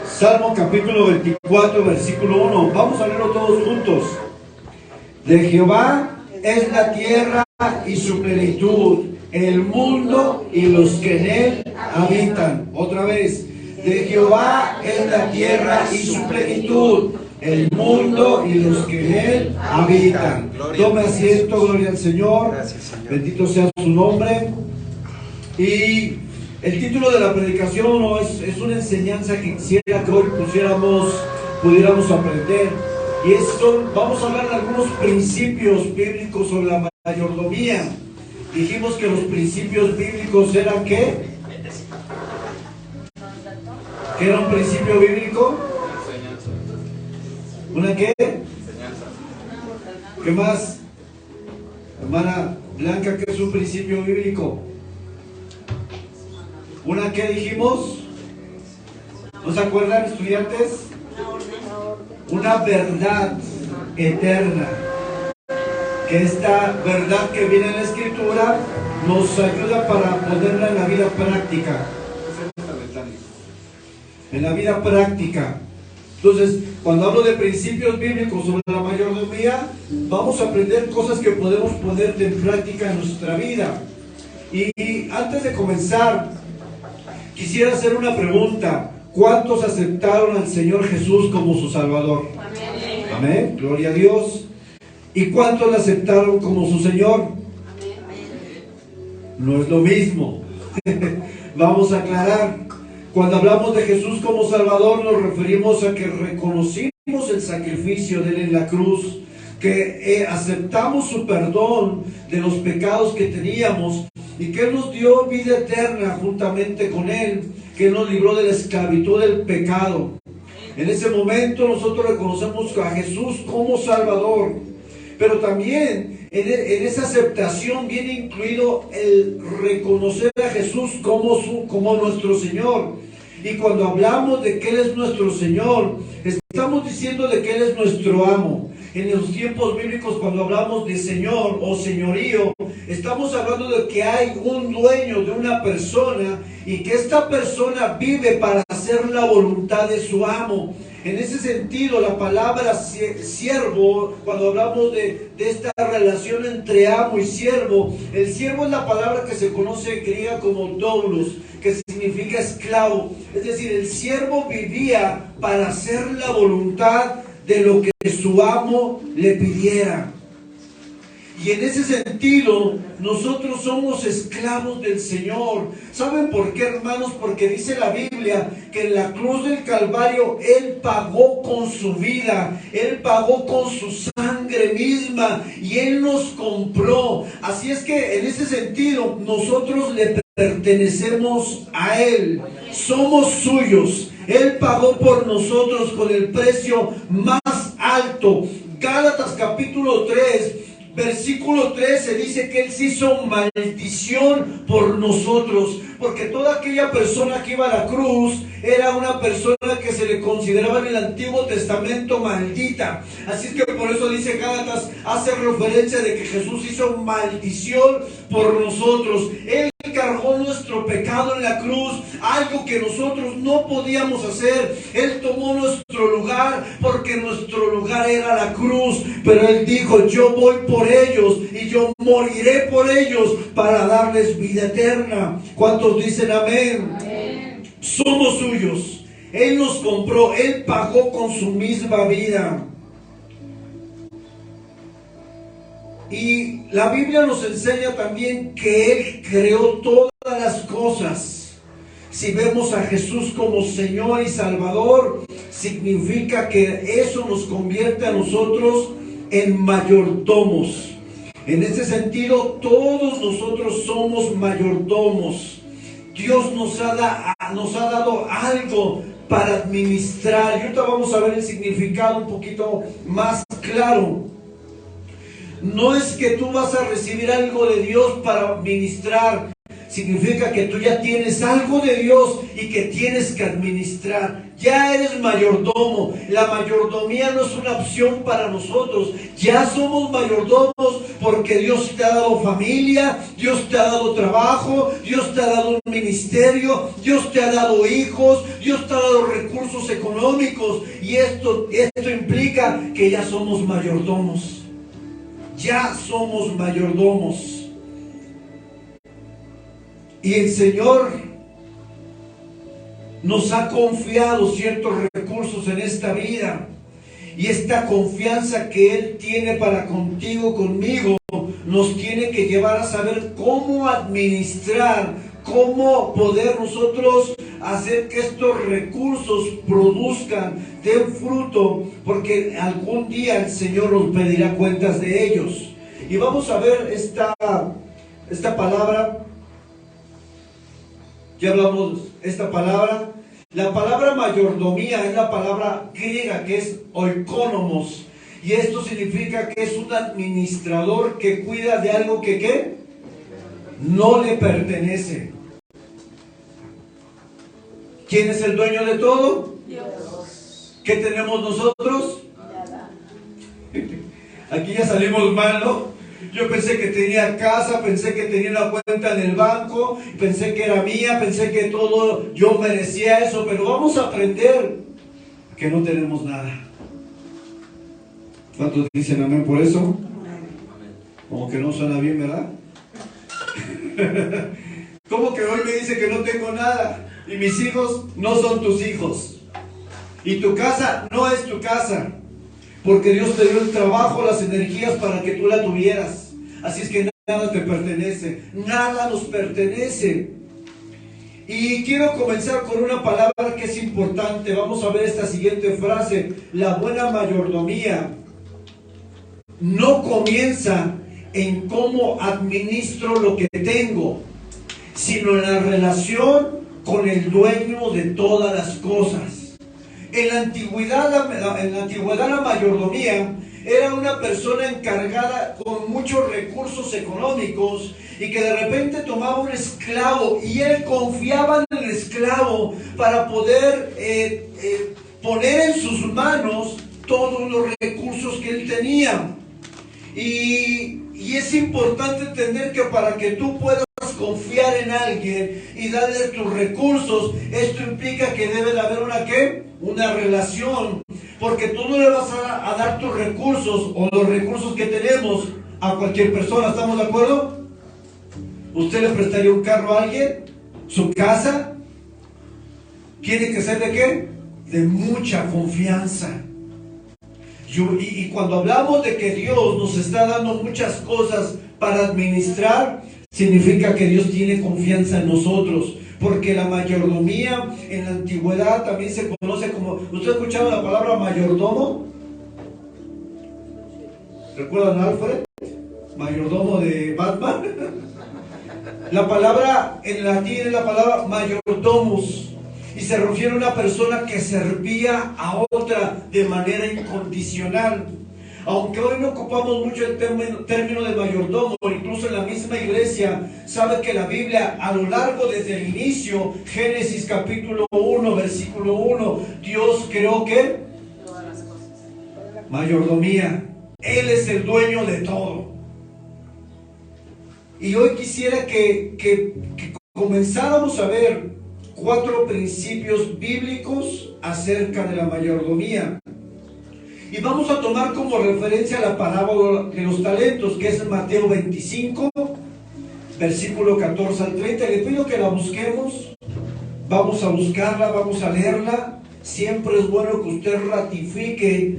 Salmo capítulo 24, versículo 1. Vamos a leerlo todos juntos. De Jehová es la tierra y su plenitud, el mundo y los que en él habitan. Otra vez. De Jehová es la tierra y su plenitud, el mundo y los que en él habitan. Tome asiento, gloria al Señor. Bendito sea su nombre. Y el título de la predicación es una enseñanza que quisiera que hoy pudiéramos aprender. Y vamos a hablar de algunos principios bíblicos sobre la mayordomía. Dijimos que los principios bíblicos eran ¿qué? ¿Qué era un principio bíblico? ¿Una qué? ¿Qué más? Hermana Blanca, ¿qué es un principio bíblico? ¿Una qué dijimos? ¿No se acuerdan, estudiantes? Una verdad eterna. Que esta verdad que viene en la Escritura nos ayuda para ponerla en la vida práctica. En la vida práctica. Entonces, cuando hablo de principios bíblicos sobre la mayordomía, vamos a aprender cosas que podemos poner en práctica en nuestra vida. Y antes de comenzar, quisiera hacer una pregunta. ¿Cuántos aceptaron al Señor Jesús como su Salvador? Amén. Amén. Gloria a Dios. ¿Y cuántos le aceptaron como su Señor? Amén. No es lo mismo. Vamos a aclarar. Cuando hablamos de Jesús como Salvador, nos referimos a que reconocimos el sacrificio de Él en la cruz, que aceptamos su perdón de los pecados que teníamos y que Él nos dio vida eterna juntamente con Él, que Él nos libró de la esclavitud del pecado. En ese momento nosotros reconocemos a Jesús como Salvador, pero también en esa aceptación viene incluido el reconocer a Jesús como nuestro Señor. Y cuando hablamos de que Él es nuestro Señor, estamos diciendo de que Él es nuestro amo. En los tiempos bíblicos, cuando hablamos de Señor o señorío, estamos hablando de que hay un dueño de una persona y que esta persona vive para hacer la voluntad de su amo. En ese sentido, la palabra siervo, cuando hablamos de esta relación entre amo y siervo, el siervo es la palabra que se conoce griega como doulos, que significa esclavo. Es decir, el siervo vivía para hacer la voluntad de lo que su amo le pidiera. Y en ese sentido, nosotros somos esclavos del Señor. ¿Saben por qué, hermanos? Porque dice la Biblia que en la cruz del Calvario Él pagó con su vida, Él pagó con su sangre misma y Él nos compró. Así es que en ese sentido, nosotros le pertenecemos a Él, somos suyos. Él pagó por nosotros con el precio más alto. Gálatas capítulo 3, versículo 13 dice que Él se hizo maldición por nosotros, porque toda aquella persona que iba a la cruz era una persona que se le consideraba en el Antiguo Testamento maldita. Así es que por eso dice Gálatas, hace referencia de que Jesús hizo maldición por nosotros. Él cargó nuestro pecado en la cruz, algo que nosotros no podíamos hacer. Él tomó nuestro lugar porque nuestro lugar era la cruz, pero Él dijo, yo voy por ellos y yo moriré por ellos para darles vida eterna. ¿Cuántos dicen amén? Amén. Somos suyos. Él nos compró, Él pagó con su misma vida. Y la Biblia nos enseña también que Él creó todas las cosas. Si vemos a Jesús como Señor y Salvador, significa que eso nos convierte a nosotros en mayordomos. En ese sentido, todos nosotros somos mayordomos. Dios nos ha dado algo para administrar. Y ahorita vamos a ver el significado un poquito más claro. No es que tú vas a recibir algo de Dios para administrar, significa que tú ya tienes algo de Dios y que tienes que administrar. Ya eres mayordomo. La mayordomía no es una opción para nosotros. Ya somos mayordomos porque Dios te ha dado familia, Dios te ha dado trabajo, Dios te ha dado un ministerio, Dios te ha dado hijos, Dios te ha dado recursos económicos. Y esto implica que ya somos mayordomos. Ya somos mayordomos. Y el Señor nos ha confiado ciertos recursos en esta vida. Y esta confianza que Él tiene para contigo, conmigo, nos tiene que llevar a saber cómo administrar, cómo poder nosotros hacer que estos recursos produzcan, den fruto, porque algún día el Señor nos pedirá cuentas de ellos. Y vamos a ver esta palabra. Ya hablamos esta palabra. La palabra mayordomía es la palabra griega que es oikonomos. Y esto significa que es un administrador que cuida de algo que ¿qué? No le pertenece. ¿Quién es el dueño de todo? Dios. ¿Qué tenemos nosotros? Nada. Aquí ya salimos mal, ¿no? Yo pensé que tenía casa, pensé que tenía una cuenta en el banco, pensé que era mía, pensé que todo yo merecía eso, pero vamos a aprender que no tenemos nada. ¿Cuántos dicen amén por eso? Como que no suena bien, ¿verdad? ¿Cómo que hoy me dice que no tengo nada? Y mis hijos no son tus hijos. Y tu casa no es tu casa. Porque Dios te dio el trabajo, las energías para que tú la tuvieras. Así es que nada te pertenece. Nada nos pertenece. Y quiero comenzar con una palabra que es importante. Vamos a ver esta siguiente frase. La buena mayordomía no comienza en cómo administro lo que tengo, sino en la relación con el dueño de todas las cosas. En la antigüedad la mayordomía era una persona encargada con muchos recursos económicos y que de repente tomaba un esclavo y él confiaba en el esclavo para poder poner en sus manos todos los recursos que él tenía. Y es importante entender que para que tú puedas confiar en alguien y darle tus recursos, esto implica que debe de haber una relación, porque tú no le vas a dar tus recursos o los recursos que tenemos a cualquier persona. ¿Estamos de acuerdo? ¿Usted le prestaría un carro a alguien? ¿Su casa? Tiene que ser ¿de qué? De mucha confianza. Y cuando hablamos de que Dios nos está dando muchas cosas para administrar, significa que Dios tiene confianza en nosotros, porque la mayordomía en la antigüedad también se conoce como... ¿Usted ha escuchado la palabra mayordomo? ¿Recuerdan a Alfred? Mayordomo de Batman. La palabra en latín es la palabra mayordomus, y se refiere a una persona que servía a otra de manera incondicional. Aunque hoy no ocupamos mucho el término de mayordomo, incluso en la misma iglesia, sabe que la Biblia a lo largo desde el inicio, Génesis capítulo 1, versículo 1, Dios creó ¿qué? Todas las cosas. Mayordomía. Él es el dueño de todo. Y hoy quisiera que comenzáramos a ver 4 principios bíblicos acerca de la mayordomía. Y vamos a tomar como referencia la parábola de los talentos, que es en Mateo 25, versículo 14 al 30. Le pido que la busquemos. Vamos a buscarla, vamos a leerla. Siempre es bueno que usted ratifique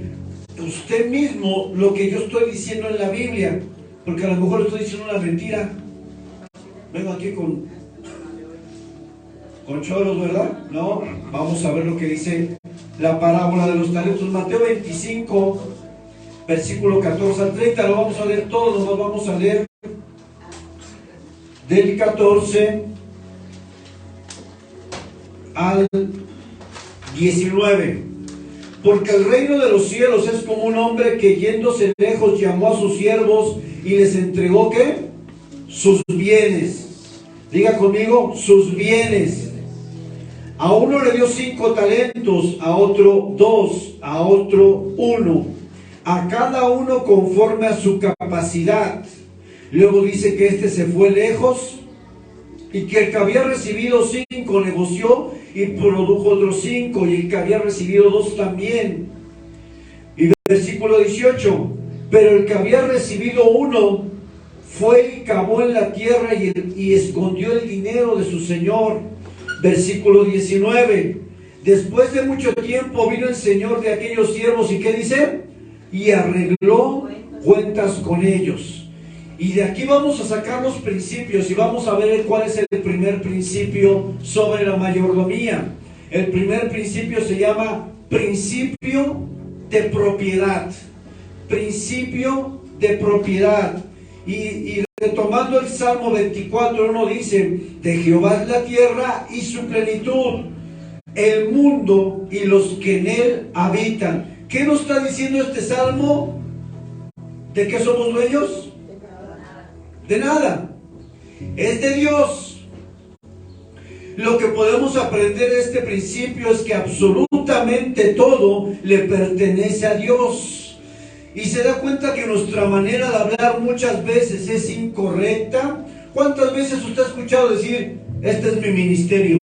usted mismo lo que yo estoy diciendo en la Biblia, porque a lo mejor estoy diciendo una mentira. Vengo aquí con choros, ¿verdad? No, vamos a ver lo que dice la parábola de los talentos. Mateo 25, versículo 14 al 30, lo vamos a leer todo, nos vamos a leer del 14 al 19. Porque el reino de los cielos es como un hombre que yéndose lejos llamó a sus siervos y les entregó ¿qué? Sus bienes. Diga conmigo, sus bienes. A uno le dio 5 talentos, a otro 2, a otro 1, a cada uno conforme a su capacidad. Luego dice que este se fue lejos y que el que había recibido 5 negoció y produjo otros 5, y el que había recibido 2 también. Y versículo 18, pero el que había recibido 1 fue y cavó en la tierra y escondió el dinero de su señor. Versículo 19, después de mucho tiempo vino el señor de aquellos siervos, ¿y qué dice? Y arregló cuentas con ellos. Y de aquí vamos a sacar los principios y vamos a ver cuál es el primer principio sobre la mayordomía. El primer principio se llama principio de propiedad. Principio de propiedad. Y retomando el Salmo 24:1 dice, de Jehová es la tierra y su plenitud, el mundo y los que en él habitan. ¿Qué nos está diciendo este Salmo? ¿De qué somos dueños? De nada. Es de Dios. Lo que podemos aprender de este principio es que absolutamente todo le pertenece a Dios. Y se da cuenta que nuestra manera de hablar muchas veces es incorrecta. ¿Cuántas veces usted ha escuchado decir, este es mi ministerio?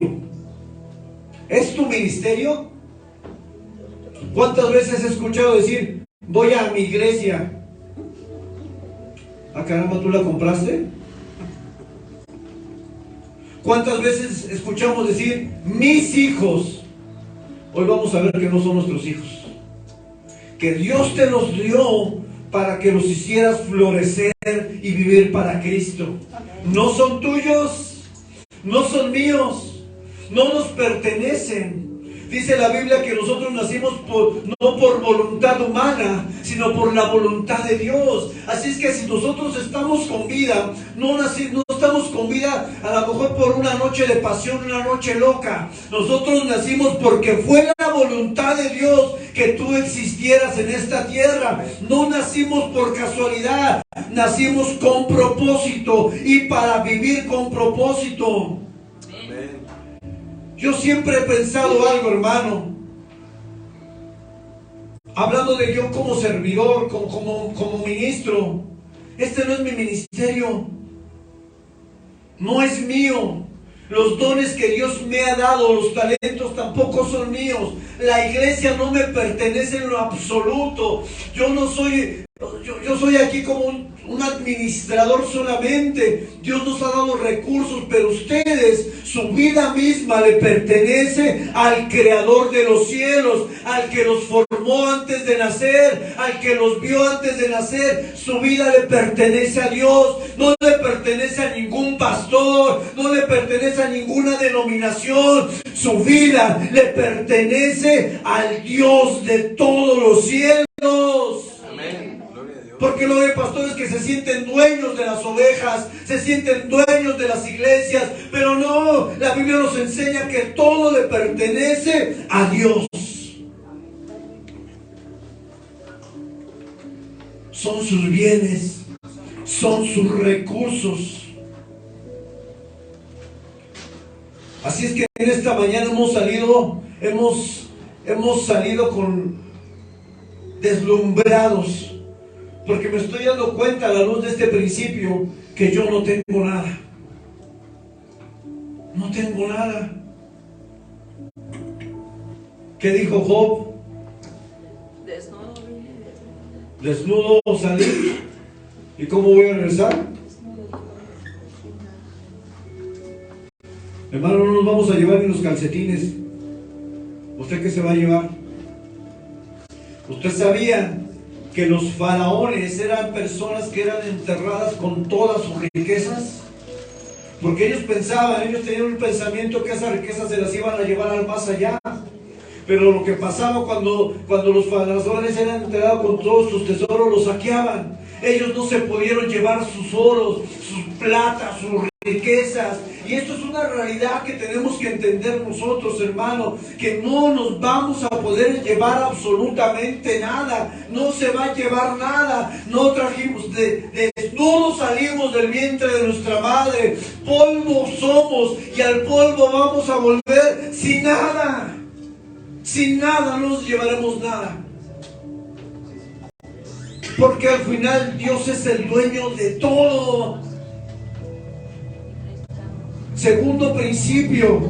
¿Es tu ministerio? ¿Cuántas veces he escuchado decir, voy a mi iglesia? Ah, caramba, ¿tú la compraste? ¿Cuántas veces escuchamos decir, mis hijos? Hoy vamos a ver que no son nuestros hijos. Que Dios te los dio para que los hicieras florecer y vivir para Cristo. No son tuyos, no son míos, no nos pertenecen. Dice la Biblia que nosotros nacimos no por voluntad humana, sino por la voluntad de Dios. Así es que si nosotros estamos con vida, no estamos con vida a lo mejor por una noche de pasión, una noche loca. Nosotros nacimos porque fue la voluntad de Dios que tú existieras en esta tierra. No nacimos por casualidad, nacimos con propósito y para vivir con propósito. Yo siempre he pensado algo, hermano, hablando de yo como servidor, como ministro. Este no es mi ministerio, no es mío. Los dones que Dios me ha dado, los talentos tampoco son míos. La iglesia no me pertenece en lo absoluto. Yo no soy, yo soy aquí como un administrador solamente. Dios nos ha dado recursos, pero ustedes, su vida misma le pertenece al Creador de los cielos, al que los formó antes de nacer, al que los vio antes de nacer. Su vida le pertenece a Dios, no le pertenece a ningún pastor, no le pertenece a ninguna denominación. Su vida le pertenece al Dios de todos los cielos. Amén. Porque luego hay pastores que se sienten dueños de las ovejas, se sienten dueños de las iglesias, pero no, la Biblia nos enseña que todo le pertenece a Dios. Son sus bienes, son sus recursos. Así es que en esta mañana hemos salido con deslumbrados, porque me estoy dando cuenta a la luz de este principio que yo no tengo nada. No tengo nada. ¿Qué dijo Job? Desnudo salí. ¿Y cómo voy a regresar? Hermano, no nos vamos a llevar ni los calcetines. ¿Usted qué se va a llevar? ¿Usted sabía que los faraones eran personas que eran enterradas con todas sus riquezas? Porque ellos tenían un pensamiento que esas riquezas se las iban a llevar al más allá. Pero lo que pasaba cuando los faraones eran enterrados con todos sus tesoros, los saqueaban. Ellos no se pudieron llevar sus oros, sus platas, sus riquezas. Y esto es una realidad que tenemos que entender nosotros, hermano, que no nos vamos a poder llevar absolutamente nada, no se va a llevar nada. No trajimos, desnudos salimos del vientre de nuestra madre, polvo somos y al polvo vamos a volver sin nada. Sin nada, no nos llevaremos nada. Porque al final Dios es el dueño de todo. Segundo principio,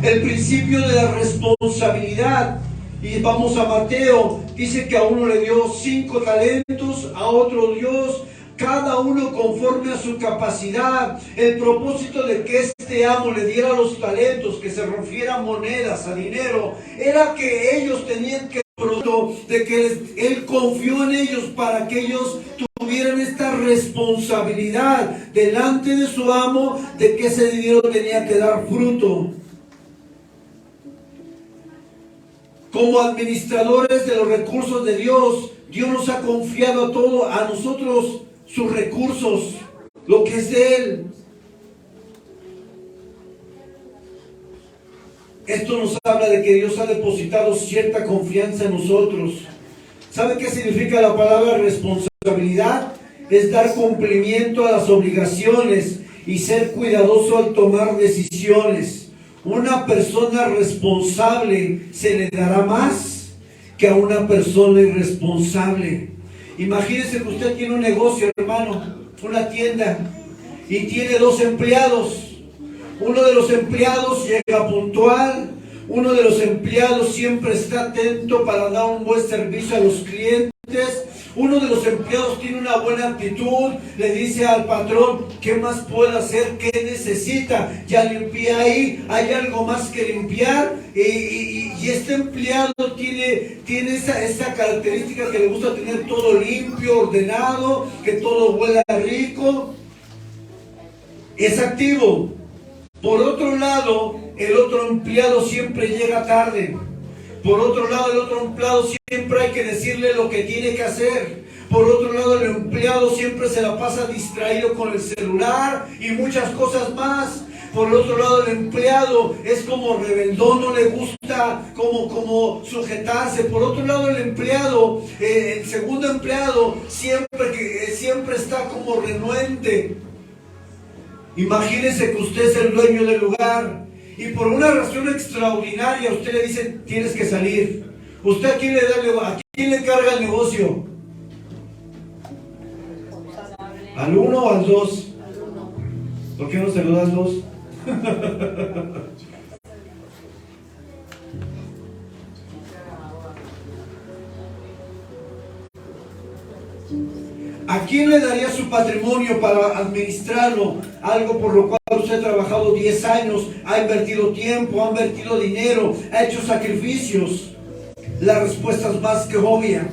el principio de la responsabilidad. Y vamos a Mateo, dice que a uno le dio 5 talentos, a otro Dios, cada uno conforme a su capacidad. El propósito de que este amo le diera los talentos, que se refieran monedas, a dinero, era que ellos tenían que de que Él confió en ellos para que ellos tuvieran esta responsabilidad delante de su amo, de que ese dinero tenía que dar fruto. Como administradores de los recursos de Dios, Dios nos ha confiado a nosotros sus recursos, lo que es de Él. Esto nos habla de que Dios ha depositado cierta confianza en nosotros. ¿Sabe qué significa la palabra responsabilidad? Es dar cumplimiento a las obligaciones y ser cuidadoso al tomar decisiones. Una persona responsable se le dará más que a una persona irresponsable. Imagínese que usted tiene un negocio, hermano, una tienda, y tiene 2 empleados. Uno de los empleados llega puntual, uno de los empleados siempre está atento para dar un buen servicio a los clientes, uno de los empleados tiene una buena actitud, le dice al patrón, ¿qué más puede hacer? ¿Qué necesita? Ya limpié ahí, hay algo más que limpiar, y este empleado tiene esa característica que le gusta tener todo limpio, ordenado, que todo huela rico, es activo. Por otro lado, el otro empleado siempre llega tarde. Por otro lado, el otro empleado siempre hay que decirle lo que tiene que hacer. Por otro lado, el empleado siempre se la pasa distraído con el celular y muchas cosas más. Por otro lado, el empleado es como rebeldón, no le gusta como sujetarse. Por otro lado, el empleado, el segundo empleado, siempre está como renuente. Imagínese que usted es el dueño del lugar y por una razón extraordinaria usted le dice, tienes que salir. ¿Usted a quién le carga el negocio? ¿Al 1 o al 2? ¿Por qué no se lo das 2? ¿A quién le daría su patrimonio para administrarlo? Algo por lo cual usted ha trabajado 10 años, ha invertido tiempo, ha invertido dinero, ha hecho sacrificios. La respuesta es más que obvia.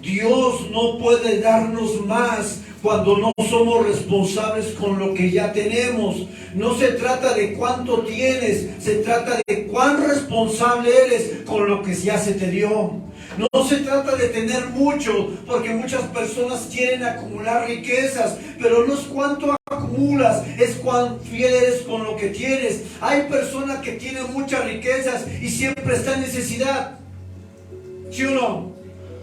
Dios no puede darnos más cuando no somos responsables con lo que ya tenemos. No se trata de cuánto tienes, se trata de cuán responsable eres con lo que ya se te dio. No se trata de tener mucho, porque muchas personas quieren acumular riquezas, pero no es cuánto acumulas, es cuán fiel eres con lo que tienes. Hay personas que tienen muchas riquezas y siempre están en necesidad, ¿sí o no?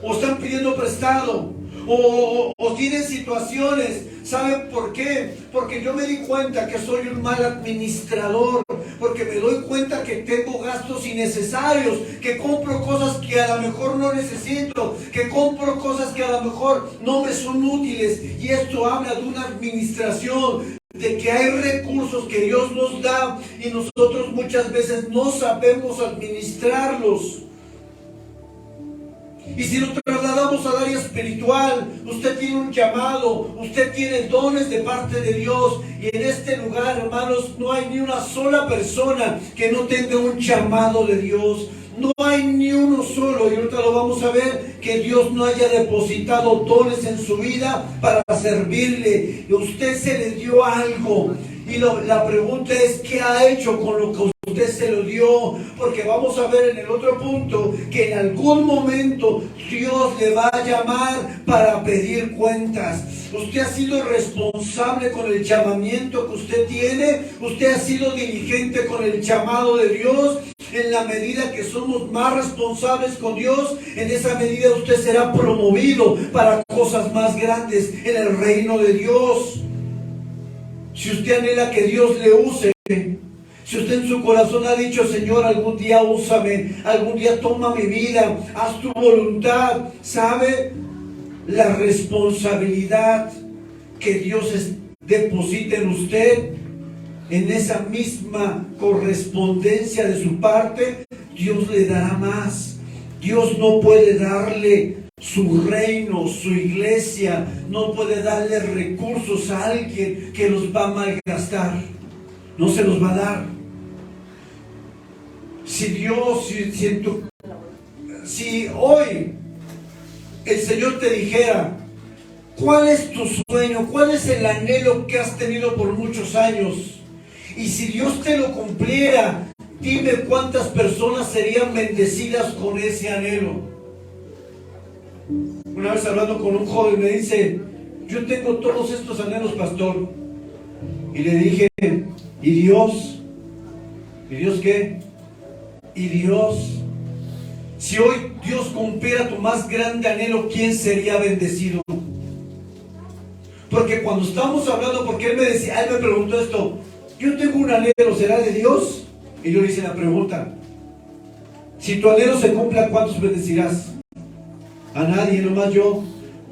O están pidiendo prestado, o tienen situaciones. ¿Saben por qué? Porque yo me di cuenta que soy un mal administrador, porque me doy cuenta que tengo gastos innecesarios, que compro cosas que a lo mejor no necesito, que compro cosas que a lo mejor no me son útiles, y esto habla de una administración, de que hay recursos que Dios nos da y nosotros muchas veces no sabemos administrarlos. Y si nos trasladamos al área espiritual, usted tiene un llamado, usted tiene dones de parte de Dios, y en este lugar, hermanos, no hay ni una sola persona que no tenga un llamado de Dios. No hay ni uno solo, y ahorita lo vamos a ver, que Dios no haya depositado dones en su vida para servirle. Y a usted se le dio algo. Y la pregunta es, ¿qué ha hecho con lo que usted se lo dio? Porque vamos a ver en el otro punto que en algún momento Dios le va a llamar para pedir cuentas. Usted ha sido responsable con el llamamiento que usted tiene. Usted ha sido diligente con el llamado de Dios. En la medida que somos más responsables con Dios, en esa medida usted será promovido para cosas más grandes en el reino de Dios. Si usted anhela que Dios le use, si usted en su corazón ha dicho, Señor, algún día úsame, algún día toma mi vida, haz tu voluntad, ¿sabe? La responsabilidad que Dios deposita en usted, en esa misma correspondencia de su parte, Dios le dará más. Dios no puede darle su reino, su iglesia, no puede darle recursos a alguien que los va a malgastar. No se los va a dar. Si hoy el Señor te dijera, ¿cuál es tu sueño? ¿Cuál es el anhelo que has tenido por muchos años? Y si Dios te lo cumpliera, dime cuántas personas serían bendecidas con ese anhelo. Una vez hablando con un joven me dice, yo tengo todos estos anhelos, pastor. Y le dije, ¿y Dios? ¿Y Dios qué? ¿Y Dios? Si hoy Dios cumpliera tu más grande anhelo, ¿quién sería bendecido? Porque cuando estamos hablando, porque él me preguntó esto, yo tengo un anhelo, ¿será de Dios? Y yo le hice la pregunta, si tu anhelo se cumpla, ¿cuántos bendecirás? A nadie, nomás yo.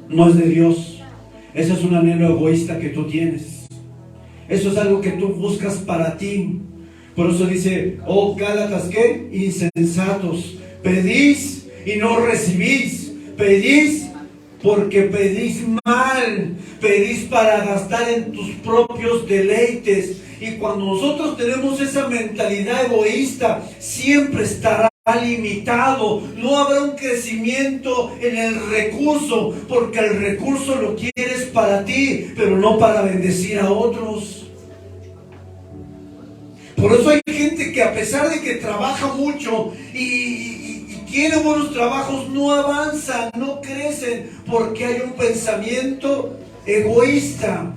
No es de Dios. Ese es un anhelo egoísta que tú tienes. Eso es algo que tú buscas para ti. Por eso dice, oh Gálatas, ¿qué? Insensatos. Pedís y no recibís. Pedís porque pedís mal. Pedís para gastar en tus propios deleites. Y cuando nosotros tenemos esa mentalidad egoísta, siempre estará limitado. No habrá un crecimiento en el recurso, porque el recurso lo quieres para ti, pero no para bendecir a otros. Por eso hay gente que, a pesar de que trabaja mucho y tiene buenos trabajos, no avanza, no crecen, porque hay un pensamiento egoísta.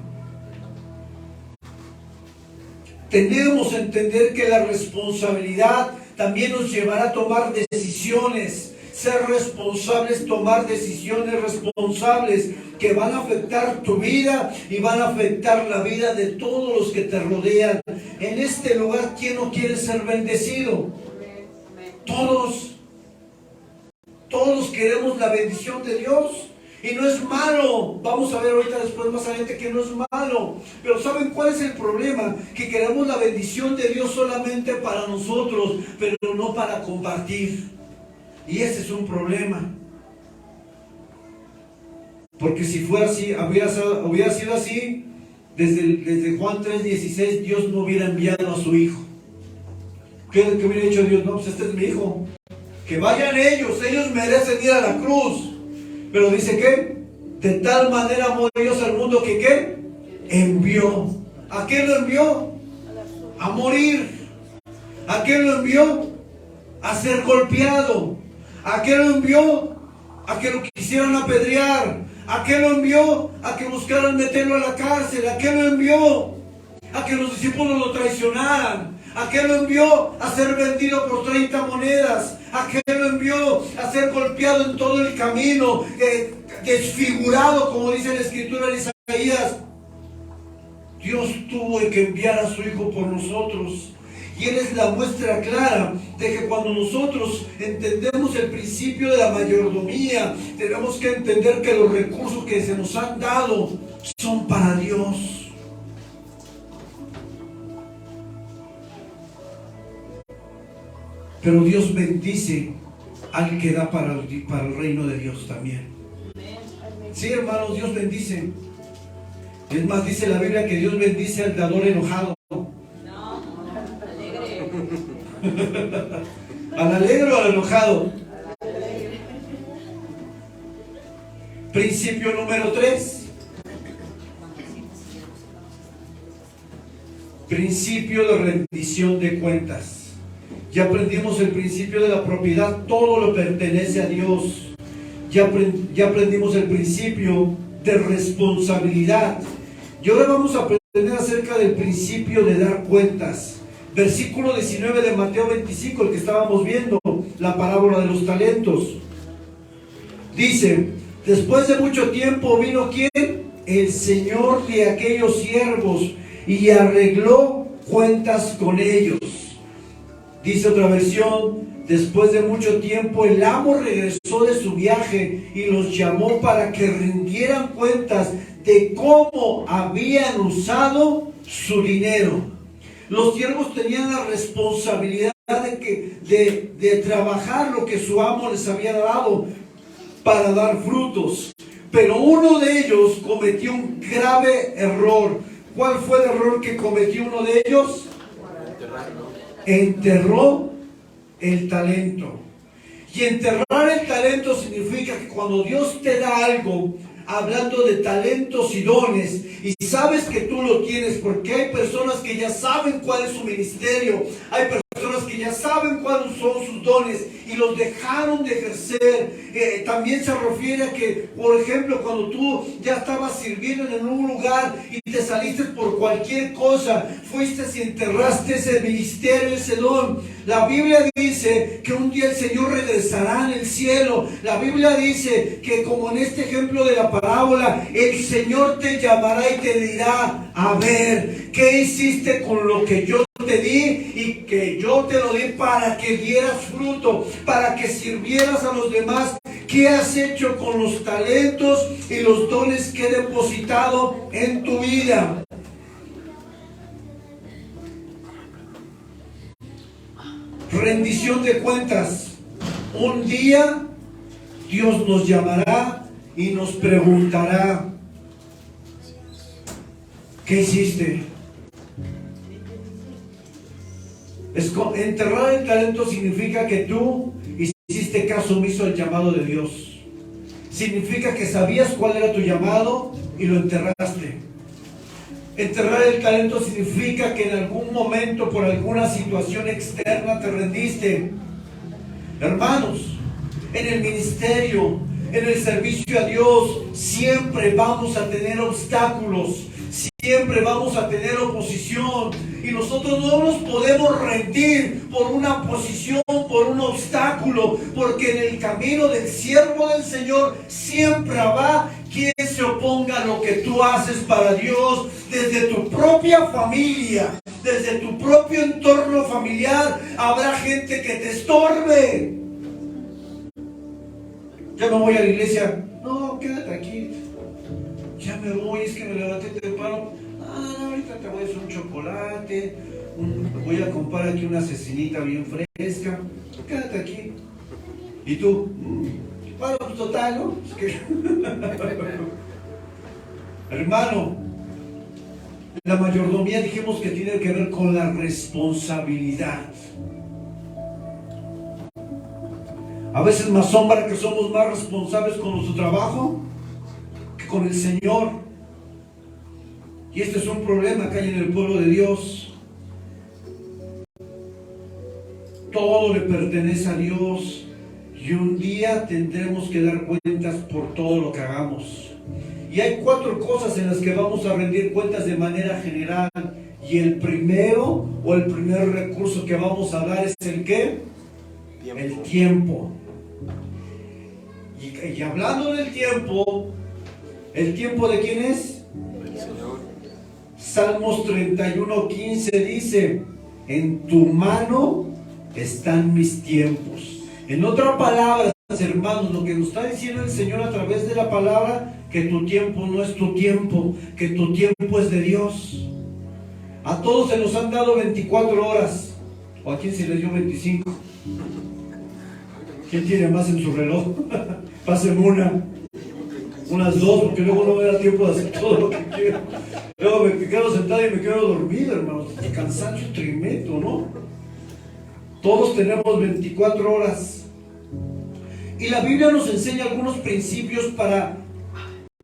Tenemos que entender que la responsabilidad también nos llevará a tomar decisiones. Ser responsables, tomar decisiones responsables que van a afectar tu vida y van a afectar la vida de todos los que te rodean. En este lugar, ¿quién no quiere ser bendecido? Todos. Todos queremos la bendición de Dios. Y no es malo. Vamos a ver ahorita después más adelante que no es malo. Pero ¿saben cuál es el problema? Que queremos la bendición de Dios solamente para nosotros, pero no para compartir. Y ese es un problema. Porque si fuera así, hubiera sido así, desde Juan 3:16, Dios no hubiera enviado a su Hijo. ¿Qué hubiera dicho Dios? No, pues este es mi Hijo. Que vayan ellos merecen ir a la cruz. Pero dice que de tal manera amó Dios al mundo que ¿qué? Envió. ¿A qué lo envió? A morir. ¿A qué lo envió? A ser golpeado. ¿A qué lo envió? A que lo quisieran apedrear. ¿A qué lo envió? A que buscaran meterlo a la cárcel. ¿A qué lo envió? A que los discípulos lo traicionaran. ¿A qué lo envió? A ser vendido por 30 monedas. ¿A qué lo envió? A ser golpeado en todo el camino, desfigurado, como dice la Escritura en Isaías. Dios tuvo que enviar a su Hijo por nosotros. Y Él es la muestra clara de que cuando nosotros entendemos el principio de la mayordomía, tenemos que entender que los recursos que se nos han dado son para Dios. Pero Dios bendice al que da para el reino de Dios también. Sí, hermanos, Dios bendice. Es más, dice la Biblia que Dios bendice al dador enojado. No, alegre. ¿Al alegre o al enojado? Principio número 3. Principio de rendición de cuentas. Ya aprendimos el principio de la propiedad, todo lo pertenece a Dios. Ya aprendimos el principio de responsabilidad. Y ahora vamos a aprender acerca del principio de dar cuentas. Versículo 19 de Mateo 25, el que estábamos viendo, la parábola de los talentos. Dice, después de mucho tiempo vino ¿quién? El Señor de aquellos siervos y arregló cuentas con ellos. Dice otra versión, después de mucho tiempo el amo regresó de su viaje y los llamó para que rindieran cuentas de cómo habían usado su dinero. Los siervos tenían la responsabilidad de trabajar lo que su amo les había dado para dar frutos. Pero uno de ellos cometió un grave error. ¿Cuál fue el error que cometió uno de ellos? Enterró el talento. Y enterrar el talento significa que cuando Dios te da algo, hablando de talentos y dones, y sabes que tú lo tienes, porque hay personas que ya saben cuál es su ministerio, hay personas que ya saben cuáles son sus dones y los dejaron de ejercer. También se refiere a que, por ejemplo, cuando tú ya estabas sirviendo en un lugar y te saliste por cualquier cosa, fuiste y enterraste ese ministerio, ese don. La Biblia dice que un día el Señor regresará en el cielo. La Biblia dice que, como en este ejemplo de la parábola, el Señor te llamará y te dirá, a ver, ¿qué hiciste con lo que yo te di y que yo te lo di para que dieras fruto, para que sirvieras a los demás? ¿Qué has hecho con los talentos y los dones que he depositado en tu vida? Rendición de cuentas. Un día Dios nos llamará y nos preguntará, ¿qué hiciste? Enterrar el talento significa que tú hiciste caso omiso al llamado de Dios. Significa que sabías cuál era tu llamado y lo enterraste. Enterrar el talento significa que en algún momento, por alguna situación externa, te rendiste. Hermanos, en el ministerio, en el servicio a Dios, siempre vamos a tener obstáculos, siempre vamos a tener oposición, y nosotros no nos podemos rendir por una oposición, por un obstáculo, porque en el camino del siervo del Señor siempre habrá quien se oponga a lo que tú haces para Dios, desde tu propia familia, desde tu propio entorno familiar. Habrá gente que te estorbe. Ya me voy a la iglesia. No, quédate aquí. Ya me voy, es que me levanté temprano. No, ahorita te voy a hacer un chocolate. Voy a comprar aquí una cecinita bien fresca. Quédate aquí. ¿Y tú? Bueno, pues total, ¿no? Es que... Hermano, la mayordomía dijimos que tiene que ver con la responsabilidad. A veces me asombra que somos más responsables con nuestro trabajo que con el Señor. Y este es un problema que hay en el pueblo de Dios. Todo le pertenece a Dios y un día tendremos que dar cuentas por todo lo que hagamos. Y hay 4 cosas en las que vamos a rendir cuentas de manera general. Y el primero, o el primer recurso que vamos a dar es el ¿qué? El tiempo. Y hablando del tiempo, ¿el tiempo de quién es? El Señor. Salmos 31:15 dice, en tu mano están mis tiempos. En otras palabras, hermanos, lo que nos está diciendo el Señor a través de la palabra, que tu tiempo no es tu tiempo, que tu tiempo es de Dios. A todos se nos han dado 24 horas. ¿O a quién se les dio 25? ¿Quién tiene más en su reloj? Pásenme unas 2, porque luego no me da tiempo de hacer todo lo que quiero. Luego me quedo sentado y me quedo dormido, hermanos. El cansancio tremendo, ¿no? Todos tenemos 24 horas. Y la Biblia nos enseña algunos principios para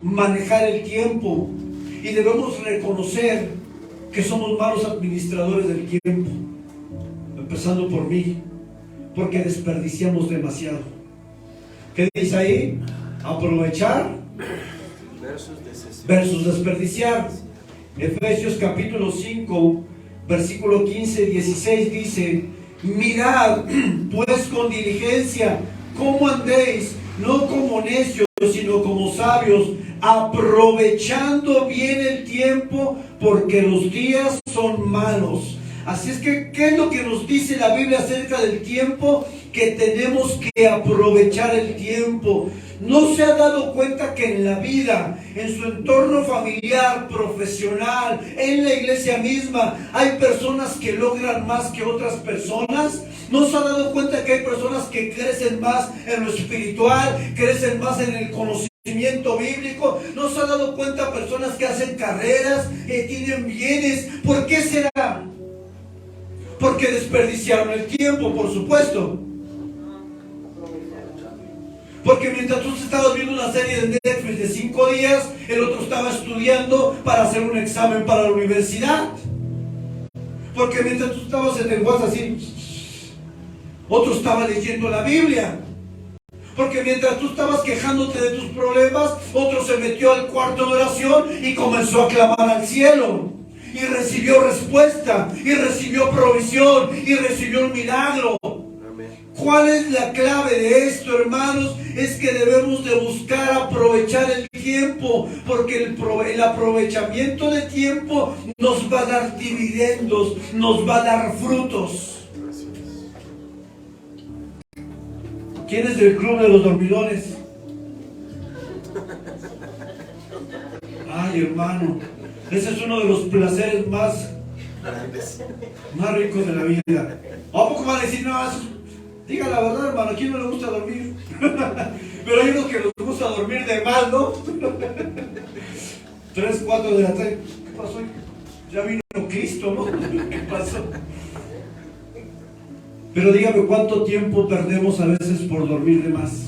manejar el tiempo. Y debemos reconocer que somos malos administradores del tiempo, empezando por mí, porque desperdiciamos demasiado. ¿Qué dice ahí? Aprovechar versus desperdiciar. Efesios capítulo 5, versículo 15-16 dice: mirad pues con diligencia cómo andéis, no como necios, sino como sabios, aprovechando bien el tiempo, porque los días son malos. Así es que, ¿qué es lo que nos dice la Biblia acerca del tiempo? Que tenemos que aprovechar el tiempo. ¿No se ha dado cuenta que en la vida, en su entorno familiar, profesional, en la iglesia misma, hay personas que logran más que otras personas? ¿No se ha dado cuenta que hay personas que crecen más en lo espiritual, crecen más en el conocimiento bíblico? ¿No se ha dado cuenta personas que hacen carreras, tienen bienes? ¿Por qué será? Porque desperdiciaron el tiempo, por supuesto. Porque mientras tú estabas viendo una serie de Netflix de 5 días, el otro estaba estudiando para hacer un examen para la universidad. Porque mientras tú estabas en el WhatsApp así, otro estaba leyendo la Biblia. Porque mientras tú estabas quejándote de tus problemas, otro se metió al cuarto de oración y comenzó a clamar al cielo. Y recibió respuesta, y recibió provisión, y recibió un milagro. ¿Cuál es la clave de esto, hermanos? Es que debemos de buscar aprovechar el tiempo, porque el aprovechamiento de tiempo nos va a dar dividendos, nos va a dar frutos. ¿Quién es del club de los dormilones? Ay, hermano, ese es uno de los placeres más ricos de la vida. ¿A poco van a decir, no, diga la verdad, hermano, ¿a quién no le gusta dormir? Pero hay unos que les gusta dormir de mal, ¿no? 3, 4 de la tarde. ¿Qué pasó? Ya vino Cristo, ¿no? ¿Qué pasó? Pero dígame, ¿cuánto tiempo perdemos a veces por dormir de más?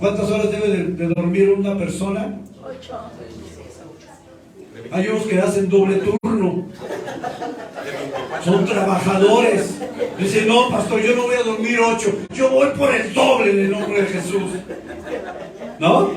¿Cuántas horas debe de dormir una persona? 8. Hay unos que hacen doble turno. Son trabajadores. Dicen, no, pastor, yo no voy a dormir 8. Yo voy por el doble en el nombre de Jesús. ¿No?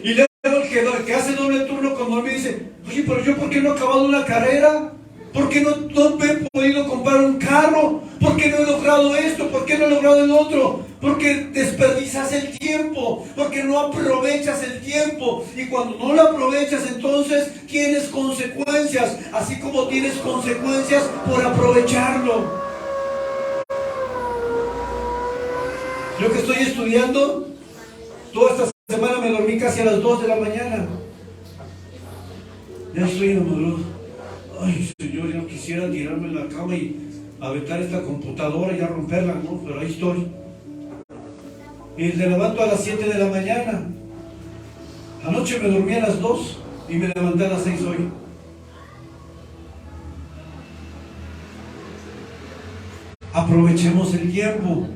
Y luego el que hace doble turno con dormir dice, oye, pero yo ¿por qué no he acabado una carrera? ¿Por qué no me he podido comprar un carro? ¿Por qué no he logrado esto? ¿Por qué no he logrado el otro? Porque desperdicias el tiempo, porque no aprovechas el tiempo. Y cuando no lo aprovechas, entonces tienes consecuencias, así como tienes consecuencias por aprovecharlo. Yo que estoy estudiando, toda esta semana me dormí casi a las 2 de la mañana. Ya estoy enamorado. Ay, Señor, yo quisiera tirarme en la cama y aventar esta computadora y ya romperla, ¿no? Pero ahí estoy. Y me levanto a las 7 de la mañana. Anoche me dormí a las 2 y me levanté a las 6 hoy. Aprovechemos el tiempo.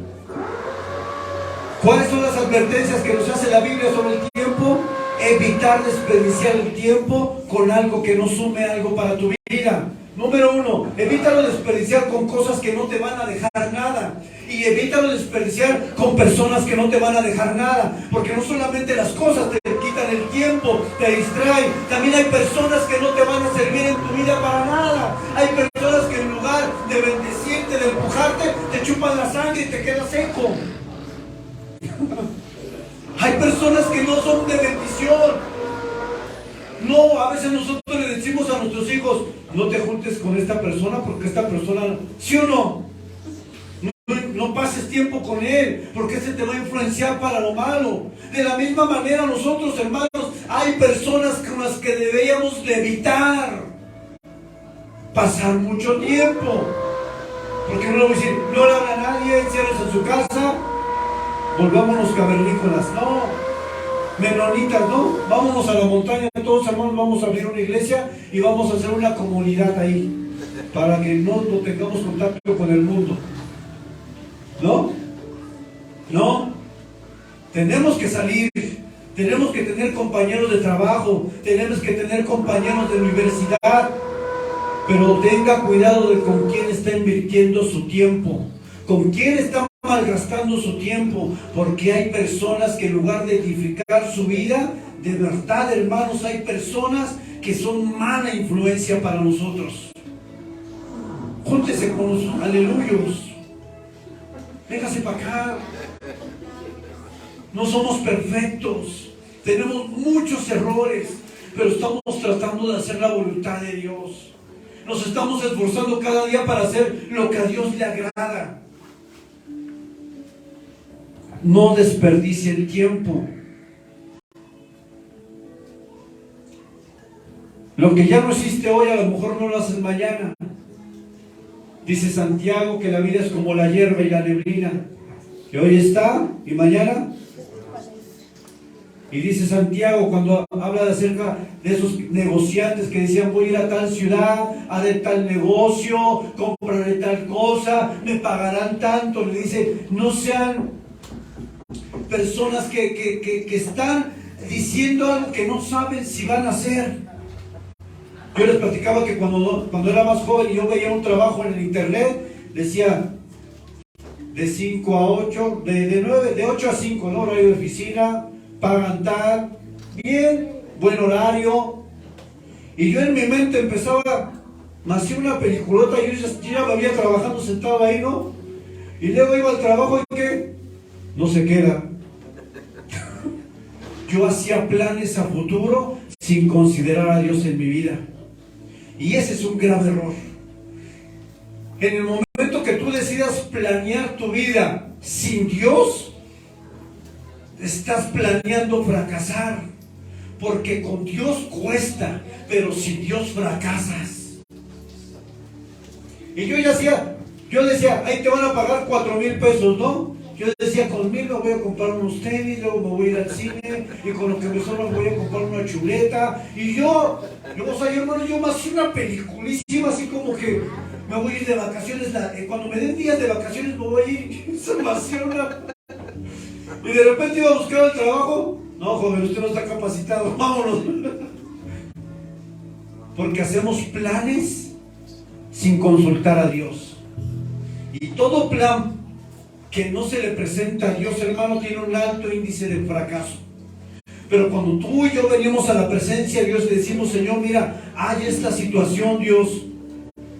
¿Cuáles son las advertencias que nos hace la Biblia sobre el tiempo? Evitar desperdiciar el tiempo con algo que no sume algo para tu vida. Número 1, evítalo desperdiciar con cosas que no te van a dejar nada. Y evítalo desperdiciar con personas que no te van a dejar nada. Porque no solamente las cosas te quitan el tiempo, te distraen. También hay personas que no te van a servir en tu vida para nada. Hay personas que en lugar de bendecirte, de empujarte, te chupan la sangre y te quedas seco. Hay personas que no son de bendición. No, a veces nosotros le decimos a nuestros hijos, no te juntes con esta persona porque esta persona, ¿sí o no? No pases tiempo con él porque ese te va a influenciar para lo malo. De la misma manera nosotros, hermanos, hay personas con las que deberíamos de evitar pasar mucho tiempo. Porque no le voy a decir, no le habla a nadie, enciérrense en su casa, volvámonos cavernícolas, no. Menonitas, no, vámonos a la montaña, todos hermanos, vamos a abrir una iglesia y vamos a hacer una comunidad ahí, para que no tengamos contacto con el mundo. ¿No? No, tenemos que salir, Tenemos que tener compañeros de trabajo, tenemos que tener compañeros de universidad, pero tenga cuidado de con quién está invirtiendo su tiempo, con quién está malgastando su tiempo, porque hay personas que en lugar de edificar su vida, de verdad, hermanos, hay personas que son mala influencia para nosotros. Júntese con los aleluyos, véngase para acá. No somos perfectos, tenemos muchos errores, pero estamos tratando de hacer la voluntad de Dios. Nos estamos esforzando cada día para hacer lo que a Dios le agrada. No desperdicie el tiempo. Lo que ya no existe hoy, a lo mejor no lo haces mañana. Dice Santiago que la vida es como la hierba y la neblina, que hoy está y mañana. Y dice Santiago, cuando habla de acerca de esos negociantes que decían, voy a ir a tal ciudad, haré tal negocio, compraré tal cosa, me pagarán tanto. Le dice, no sean personas que están diciendo algo que no saben si van a hacer. Yo les platicaba que cuando era más joven y yo veía un trabajo en el internet, decía de 5 a 8, de 8 a 5, ¿no? Horario de oficina, pagan tal, bien, buen horario. Y yo en mi mente empezaba, me hacía una peliculota, yo ya me había trabajando sentado ahí, ¿no? Y luego iba al trabajo y ¿qué? No se queda. Yo hacía planes a futuro sin considerar a Dios en mi vida. Y ese es un grave error. En el momento que tú decidas planear tu vida sin Dios, estás planeando fracasar. Porque con Dios cuesta, pero sin Dios fracasas. Y yo decía, ahí te van a pagar 4,000 pesos, ¿no? Yo decía, con 1,000 me voy a comprar unos tenis, luego me voy a ir al cine, y con lo que me sobra me voy a comprar una chuleta. Y yo me hacía una peliculísima, así como que me voy a ir de vacaciones, cuando me den días de vacaciones me voy a ir, se me hacía una... Y de repente iba a buscar el trabajo, no, joven, usted no está capacitado, vámonos. Porque hacemos planes sin consultar a Dios. Y todo plan que no se le presenta a Dios, hermano, tiene un alto índice de fracaso. Pero cuando tú y yo venimos a la presencia de Dios y decimos, Señor, mira, hay esta situación, Dios,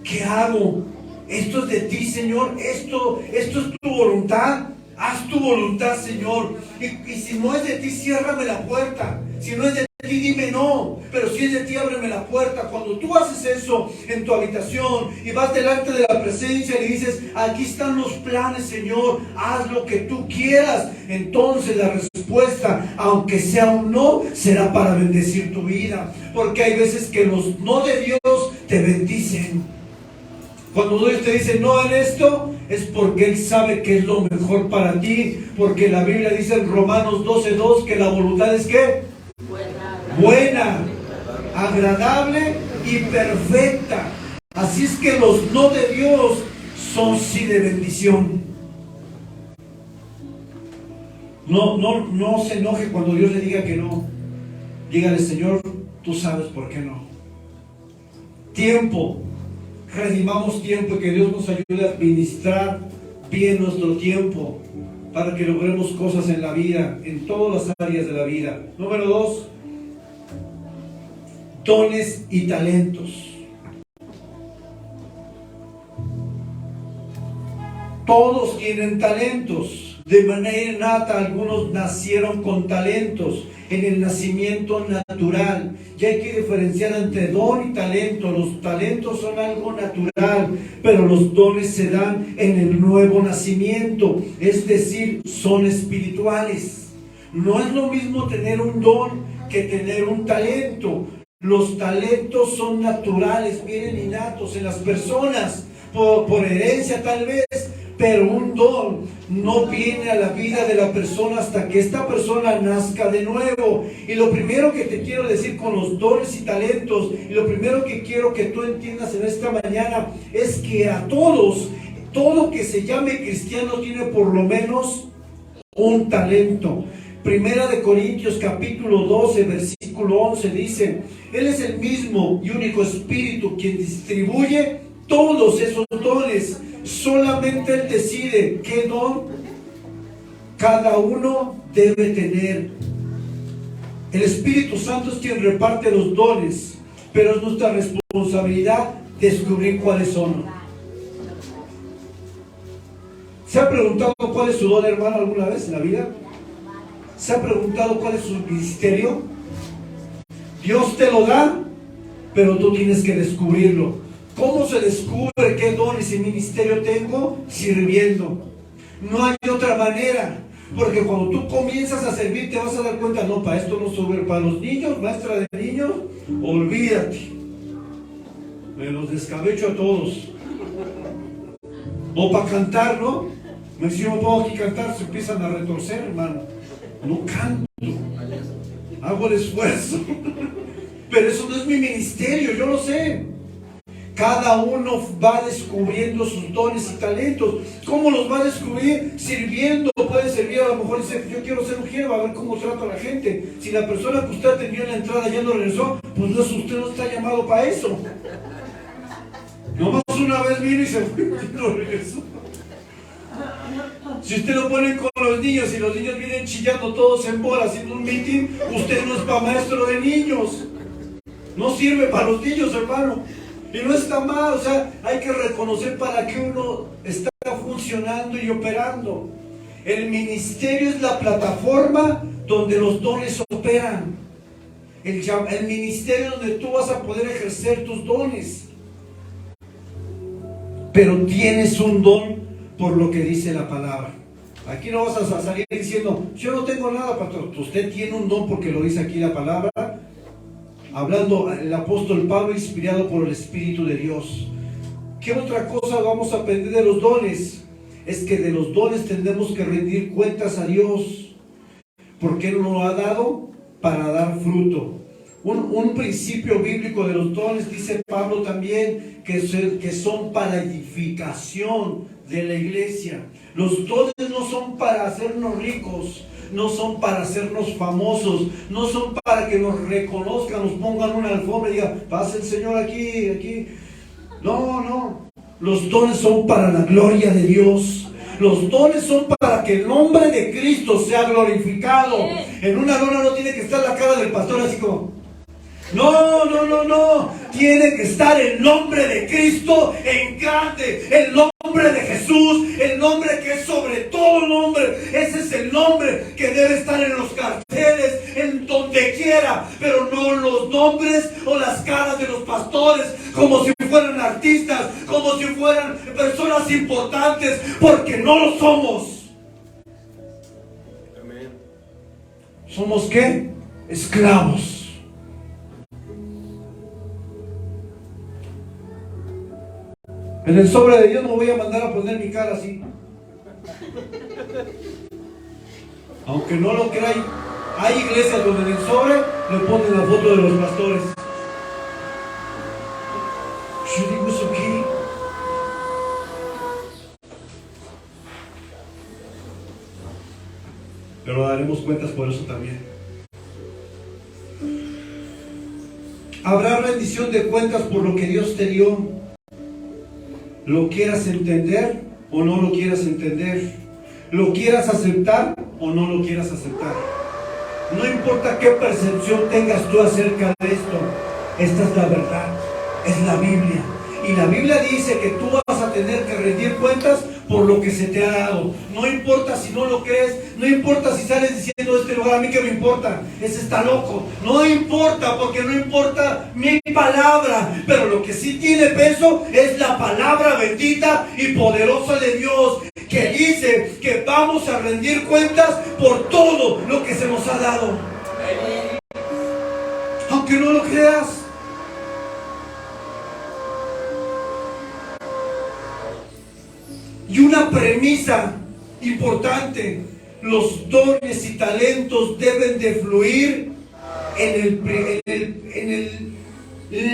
¿qué hago? Esto es de ti, Señor, esto es tu voluntad. Haz tu voluntad, Señor. Y si no es de ti, ciérrame la puerta. Si no es de ti, dime no. Pero si es de ti, ábreme la puerta. Cuando tú haces eso en tu habitación y vas delante de la presencia y dices, aquí están los planes, Señor, haz lo que tú quieras, entonces la respuesta, aunque sea un no, será para bendecir tu vida. Porque hay veces que los no de Dios te bendicen. Cuando Dios te dice no en esto, es porque Él sabe que es lo mejor para ti. Porque la Biblia dice en Romanos 12:2 que la voluntad es ¿qué? Buena, agradable y perfecta. Así es que los no de Dios son sí de bendición. No se enoje cuando Dios le diga que no. Dígale, Señor, tú sabes por qué no. Tiempo. Redimamos tiempo y que Dios nos ayude a administrar bien nuestro tiempo para que logremos cosas en la vida, en todas las áreas de la vida. Número 2, dones y talentos. Todos tienen talentos. De manera innata, algunos nacieron con talentos en el nacimiento natural. Ya hay que diferenciar entre don y talento. Los talentos son algo natural, pero los dones se dan en el nuevo nacimiento, es decir, son espirituales. No es lo mismo tener un don que tener un talento. Los talentos son naturales, vienen innatos en las personas, por herencia tal vez. Pero un don no viene a la vida de la persona hasta que esta persona nazca de nuevo. Y lo primero que te quiero decir con los dones y talentos, y lo primero que quiero que tú entiendas en esta mañana, es que a todos, todo que se llame cristiano tiene por lo menos un talento. Primera de Corintios capítulo 12, versículo 11 dice: Él es el mismo y único Espíritu quien distribuye todos esos dones. Solamente Él decide qué don cada uno debe tener. El Espíritu Santo es quien reparte los dones, pero es nuestra responsabilidad descubrir cuáles son. ¿Se ha preguntado cuál es su don, hermano, alguna vez en la vida? ¿Se ha preguntado cuál es su ministerio? Dios te lo da, pero tú tienes que descubrirlo. ¿Cómo se descubre qué dones y ministerio tengo? Sirviendo. No hay otra manera. Porque cuando tú comienzas a servir te vas a dar cuenta, no, para esto no sirve, para los niños, maestra de niños, olvídate. Me los descabecho a todos. O para cantar, ¿no? Si yo no puedo aquí cantar, se empiezan a retorcer, hermano. No canto. Hago el esfuerzo. Pero eso no es mi ministerio, yo lo sé. Cada uno va descubriendo sus dones y talentos. ¿Cómo los va a descubrir? Sirviendo. Puede servir, a lo mejor dice: yo quiero ser mujer, va a ver cómo trata a la gente. Si la persona que usted atendió en la entrada ya no regresó, pues no, usted no está llamado para eso. Nomás una vez vino y se fue y no regresó. Si usted lo pone con los niños y los niños vienen chillando todos en bola haciendo un meeting, usted no es para maestro de niños. No sirve para los niños, hermano. Y no está mal, o sea, hay que reconocer para qué uno está funcionando y operando. El ministerio es la plataforma donde los dones operan. El ministerio es donde tú vas a poder ejercer tus dones. Pero tienes un don por lo que dice la palabra. Aquí no vas a salir diciendo: yo no tengo nada, pastor. Usted tiene un don porque lo dice aquí la palabra. Hablando el apóstol Pablo, inspirado por el Espíritu de Dios. ¿Qué otra cosa vamos a aprender de los dones? Es que de los dones tendremos que rendir cuentas a Dios, porque Él nos lo ha dado para dar fruto. Un principio bíblico de los dones, dice Pablo también, que son para edificación de la iglesia. Los dones no son para hacernos ricos, no son para hacernos famosos, no son para que nos reconozcan, nos pongan una alfombra y digan: pase el Señor aquí, aquí. No, no. Los dones son para la gloria de Dios. Los dones son para que el nombre de Cristo sea glorificado. En una lona no tiene que estar la cara del pastor así como... No, no, no, no. Tiene que estar el nombre de Cristo en grande. El nombre de Jesús. El nombre que es sobre todo nombre. Ese es el nombre que debe estar en los carteles, en donde quiera. Pero no los nombres o las caras de los pastores, como si fueran artistas, como si fueran personas importantes, porque no lo somos. Amén. ¿Somos qué? Esclavos. En el sobre de Dios no voy a mandar a poner mi cara así. Aunque no lo crean, hay iglesias donde en el sobre le ponen la foto de los pastores. Yo digo: ¿eso qué? Pero daremos cuentas por eso también. Habrá rendición de cuentas por lo que Dios te dio. Lo quieras entender o no lo quieras entender. Lo quieras aceptar o no lo quieras aceptar. No importa qué percepción tengas tú acerca de esto. Esta es la verdad. Es la Biblia. Y la Biblia dice que tú vas a tener que rendir cuentas por lo que se te ha dado. No importa si no lo crees. No importa si sales diciendo: este lugar a mí que me importa, ese está loco. No importa, porque no importa mi palabra. Pero lo que sí tiene peso es la palabra bendita y poderosa de Dios, que dice que vamos a rendir cuentas por todo lo que se nos ha dado. Aunque no lo creas. Y una premisa importante: los dones y talentos deben de fluir en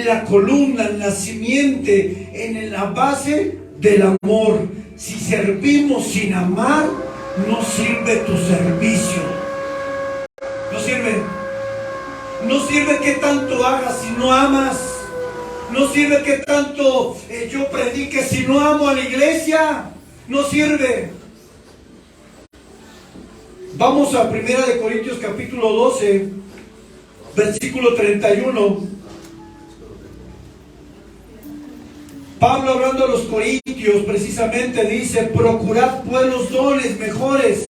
la columna, en la simiente, en la base del amor. Si servimos sin amar, no sirve tu servicio. No sirve que tanto hagas si no amas. No sirve que tanto yo predique si no amo a la iglesia. No sirve. Vamos a 1 Corintios capítulo 12, versículo 31. Pablo, hablando a los corintios, precisamente dice: procurad pues los dones mejores,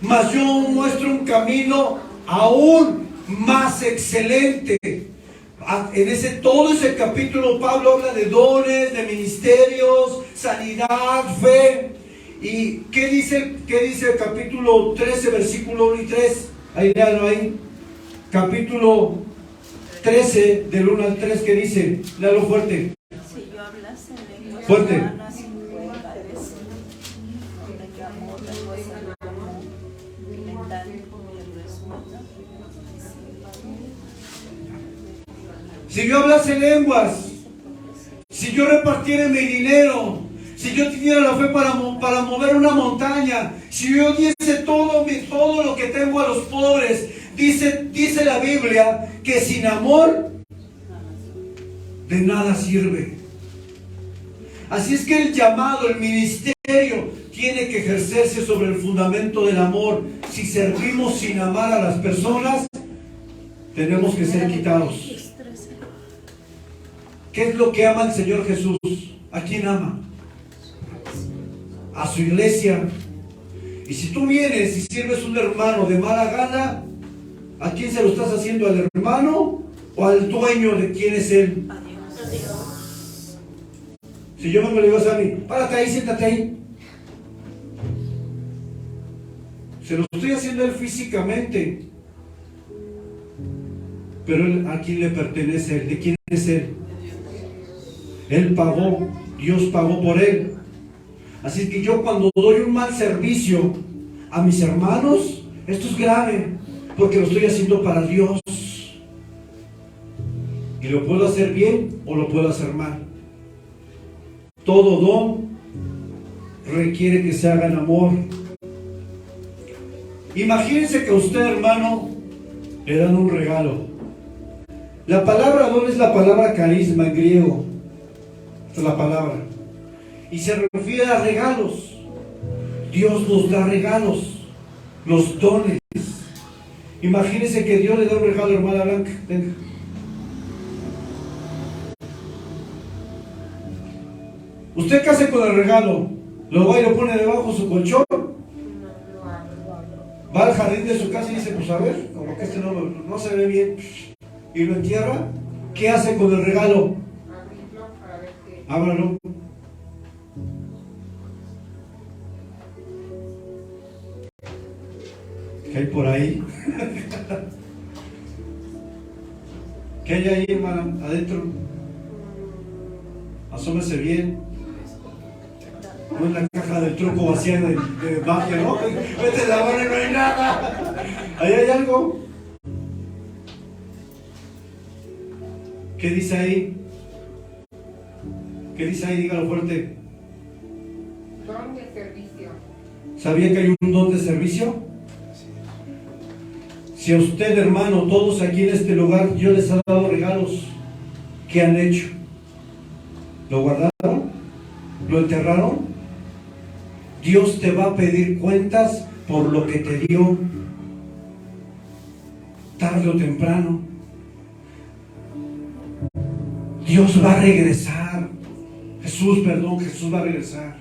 mas yo muestro un camino aún más excelente. Todo ese capítulo Pablo habla de dones, de ministerios, sanidad, fe. ¿Y qué dice el capítulo 13, versículo 1 y 3? Ahí léalo ahí. Capítulo 13, del 1 al 3, ¿qué dice? Léalo fuerte. Si yo hablase lenguas Fuerte. humanas y vulgares, de amor, de fuerza, de amor, mental, de respuesta, Si yo hablase lenguas, si yo repartiera mi dinero, si yo tuviera la fe para mover una montaña, si yo diese todo lo que tengo a los pobres, dice la Biblia que sin amor de nada sirve. Así es que el llamado, el ministerio, tiene que ejercerse sobre el fundamento del amor. Si servimos sin amar a las personas, tenemos que ser quitados. ¿Qué es lo que ama el Señor Jesús? ¿A quién ama? A su iglesia. Y si tú vienes y sirves a un hermano de mala gana, ¿a quién se lo estás haciendo? ¿Al hermano o al dueño de quién es él? Si yo me le digo a Sammy, párate ahí, siéntate ahí. Se lo estoy haciendo a él físicamente. Pero él, ¿a quién le pertenece? ¿De quién es él? Él pagó, Dios pagó por él. Así que yo cuando doy un mal servicio a mis hermanos, esto es grave, porque lo estoy haciendo para Dios. Y lo puedo hacer bien o lo puedo hacer mal. Todo don requiere que se haga en amor. Imagínense que a usted, hermano, le dan un regalo. La palabra don es la palabra carisma en griego. Esta es la palabra. Y se refiere a regalos. Dios nos da regalos, los dones. Imagínense que Dios le da un regalo, hermana Blanca. Venga. Usted, ¿qué hace con el regalo? ¿Lo va y lo pone debajo de su colchón? Va al jardín de su casa y dice, pues a ver, como que este no se ve bien, y lo entierra. ¿Qué hace con el regalo? Ábralo. ¿Qué hay por ahí? ¿Qué hay ahí, hermana? Adentro. Asómese bien. No es la caja del truco vacía de magia, ¿no? Vete a la mano y no hay nada. Ahí hay algo. ¿Qué dice ahí? ¿Qué dice ahí? Dígalo fuerte. Don de servicio. ¿Sabía que hay un don de servicio? Si a usted, hermano, todos aquí en este lugar, yo les he dado regalos, ¿qué han hecho? ¿Lo guardaron? ¿Lo enterraron? Dios te va a pedir cuentas por lo que te dio, tarde o temprano. Dios va a regresar. Jesús va a regresar.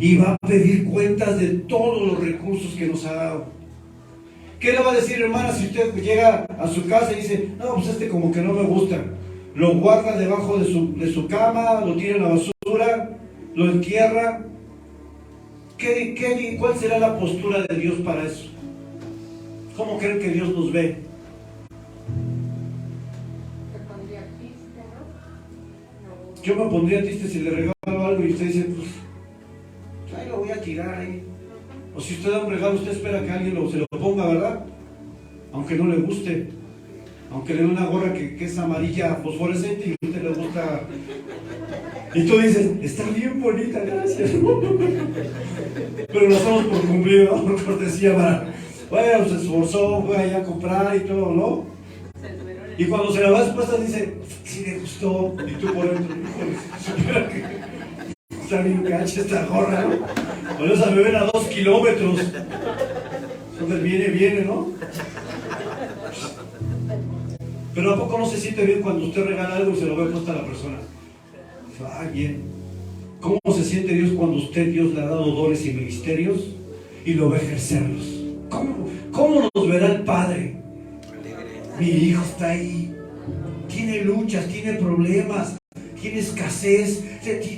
Y va a pedir cuentas de todos los recursos que nos ha dado. ¿Qué le va a decir, hermana, si usted llega a su casa y dice, no, pues este como que no me gusta? Lo guarda debajo de su cama, lo tira en la basura, lo entierra. ¿Cuál será la postura de Dios para eso? ¿Cómo creen que Dios nos ve? Se pondría triste, ¿no? Yo me pondría triste si le regalo algo y usted dice, pues ahí lo voy a tirar ahí. O si usted da un regalo, usted espera que alguien se lo ponga, ¿verdad? Aunque no le guste. Aunque le dé una gorra que es amarilla fosforescente y a usted le gusta. Y tú dices, está bien bonita, gracias. Pero lo hacemos por cumplir, por cortesía, bueno, se esforzó, fue allá a comprar y todo, ¿no? Y cuando se la va expuesta dice, sí le gustó. Y tú por dentro, híjole, que está bien cancha esta gorra, ¿no? Bueno, esa me ven a 2 kilómetros. Entonces viene, ¿no? Pero ¿a poco no se siente bien cuando usted regala algo y se lo ve puesta a la persona? Dice, bien. ¿Cómo se siente Dios cuando Dios le ha dado dones y ministerios y lo ve ejercerlos? ¿Cómo nos verá el Padre? Mi hijo está ahí, tiene luchas, tiene problemas, tiene escasez,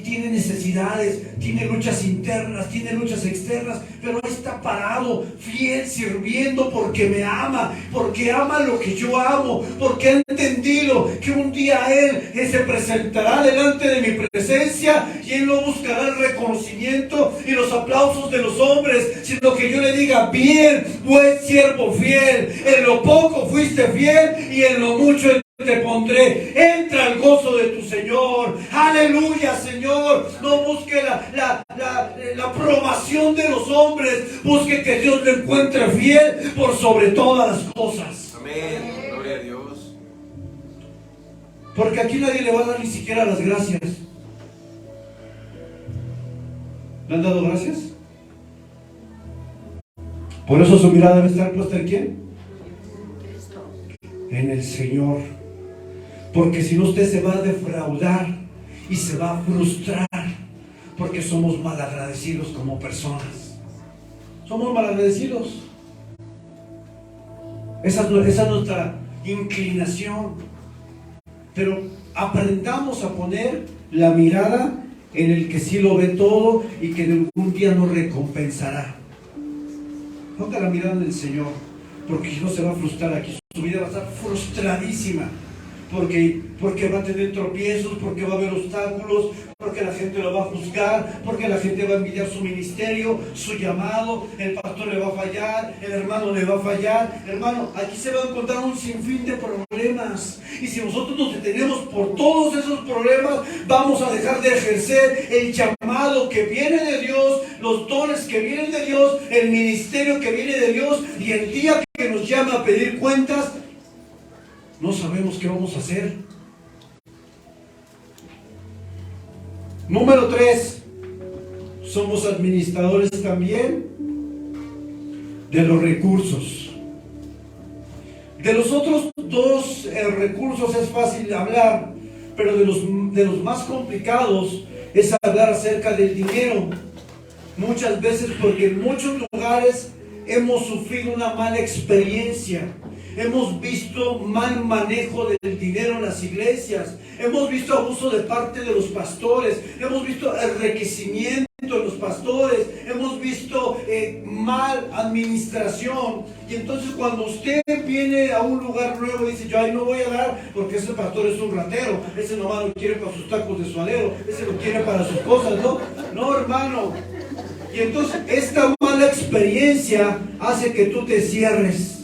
tiene necesidades, tiene luchas internas, tiene luchas externas, pero ahí está parado, fiel, sirviendo porque me ama, porque ama lo que yo amo, porque ha entendido que un día Él se presentará delante de mi presencia y Él no buscará el reconocimiento y los aplausos de los hombres, sino que yo le diga, bien, buen siervo fiel, en lo poco fuiste fiel y en lo mucho te pondré. Entra al gozo de tu Señor. Aleluya, Señor. No busque la aprobación de los hombres. Busque que Dios le encuentre fiel por sobre todas las cosas. Amén. Gloria a Dios. Porque aquí nadie le va a dar ni siquiera las gracias. ¿Le han dado gracias? Por eso su mirada debe estar puesta en ¿quién? En el Señor. Porque si no, usted se va a defraudar y se va a frustrar, porque somos malagradecidos como personas. Somos malagradecidos. Esa es nuestra inclinación. Pero aprendamos a poner la mirada en el que sí lo ve todo y que algún día nos recompensará. Ponga la mirada en el Señor, porque si no se va a frustrar aquí. Su vida va a estar frustradísima. Porque va a tener tropiezos, porque va a haber obstáculos, porque la gente lo va a juzgar, porque la gente va a envidiar su ministerio, su llamado, el pastor le va a fallar, el hermano le va a fallar. Hermano, aquí se va a encontrar un sinfín de problemas. Y si nosotros nos detenemos por todos esos problemas, vamos a dejar de ejercer el llamado que viene de Dios, los dones que vienen de Dios, el ministerio que viene de Dios, y el día que nos llama a pedir cuentas, no sabemos qué vamos a hacer. Número 3. Somos administradores también de los recursos. De los otros dos recursos es fácil hablar, pero de los más complicados es hablar acerca del dinero. Muchas veces porque en muchos lugares hemos sufrido una mala experiencia. Hemos visto mal manejo del dinero en las iglesias. Hemos visto abuso de parte de los pastores. Hemos visto enriquecimiento de los pastores. Hemos visto mal administración. Y entonces cuando usted viene a un lugar nuevo y dice, yo ahí no voy a dar porque ese pastor es un ratero. Ese nomás lo quiere para sus tacos de suadero. Ese lo quiere para sus cosas, ¿no? No, hermano. Y entonces esta mala experiencia hace que tú te cierres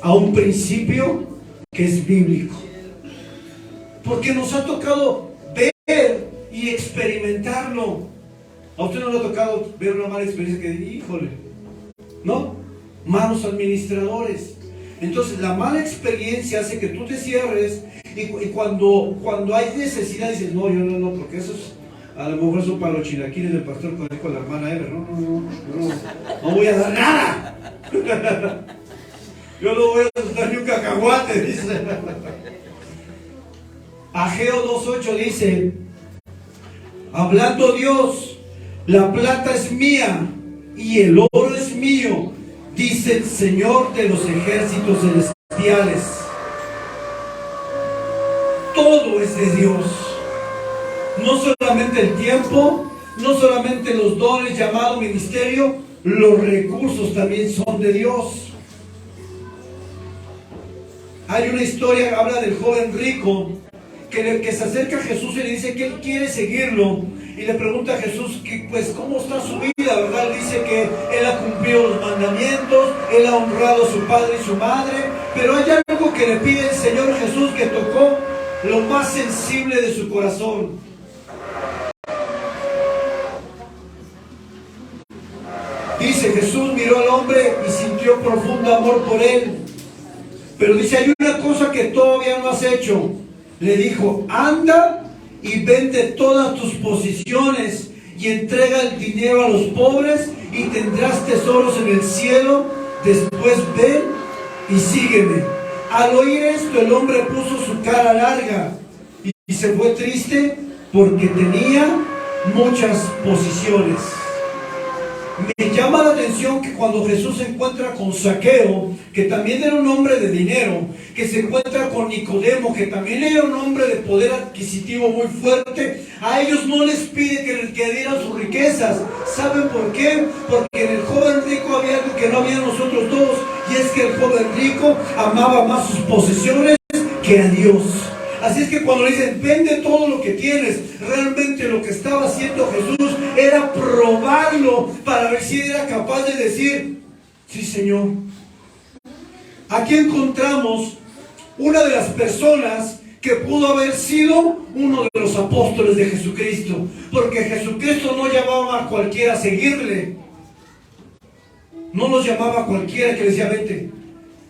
a un principio que es bíblico, porque nos ha tocado ver y experimentarlo. A usted no le ha tocado ver una mala experiencia que, híjole, ¿no? Malos administradores. Entonces la mala experiencia hace que tú te cierres y cuando hay necesidad dices, no, yo no, porque eso es, a lo mejor son para los chilaquiles del pastor con la hermana Ever. No voy a dar nada. Yo no voy a soltar ni un cacahuate, dice. Ageo 2:8 dice, hablando Dios, la plata es mía y el oro es mío, dice el Señor de los ejércitos celestiales. Todo es de Dios. No solamente el tiempo, no solamente los dones llamado ministerio, los recursos también son de Dios. Hay una historia que habla del joven rico que se acerca a Jesús y le dice que él quiere seguirlo. Y le pregunta a Jesús que, pues, ¿cómo está su vida? ¿Verdad? Él dice que él ha cumplido los mandamientos, él ha honrado a su padre y su madre. Pero hay algo que le pide el Señor Jesús que tocó lo más sensible de su corazón. Dice, Jesús miró al hombre y sintió profundo amor por él. Pero dice, hay una cosa que todavía no has hecho. Le dijo, anda y vende todas tus posesiones y entrega el dinero a los pobres y tendrás tesoros en el cielo. Después ven y sígueme. Al oír esto, el hombre puso su cara larga y se fue triste porque tenía muchas posesiones. Me llama la atención que cuando Jesús se encuentra con Zaqueo, que también era un hombre de dinero, que se encuentra con Nicodemo, que también era un hombre de poder adquisitivo muy fuerte, a ellos no les pide que dieran sus riquezas. ¿Saben por qué? Porque en el joven rico había algo que no había en nosotros dos, y es que el joven rico amaba más sus posesiones que a Dios. Así es que cuando le dicen, vende todo lo que tienes, realmente lo que estaba haciendo Jesús era probarlo para ver si era capaz de decir, sí, Señor. Aquí encontramos una de las personas que pudo haber sido uno de los apóstoles de Jesucristo, porque Jesucristo no llamaba a cualquiera a seguirle. No los llamaba a cualquiera que le decía, vete.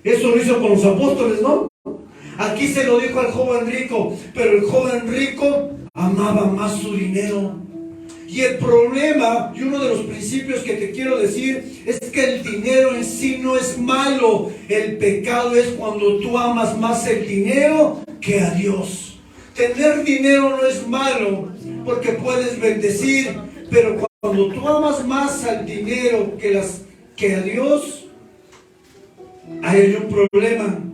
Eso lo hizo con los apóstoles, ¿no? Aquí se lo dijo al joven rico, pero el joven rico amaba más su dinero. Y el problema, y uno de los principios que te quiero decir, es que el dinero en sí no es malo. El pecado es cuando tú amas más el dinero que a Dios. Tener dinero no es malo, porque puedes bendecir, pero cuando tú amas más al dinero que a Dios, hay un problema.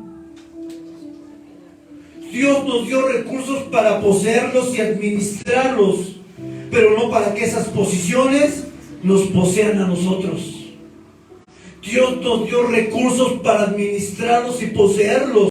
Dios nos dio recursos para poseerlos y administrarlos, pero no para que esas posiciones nos posean a nosotros. Dios nos dio recursos para administrarlos y poseerlos,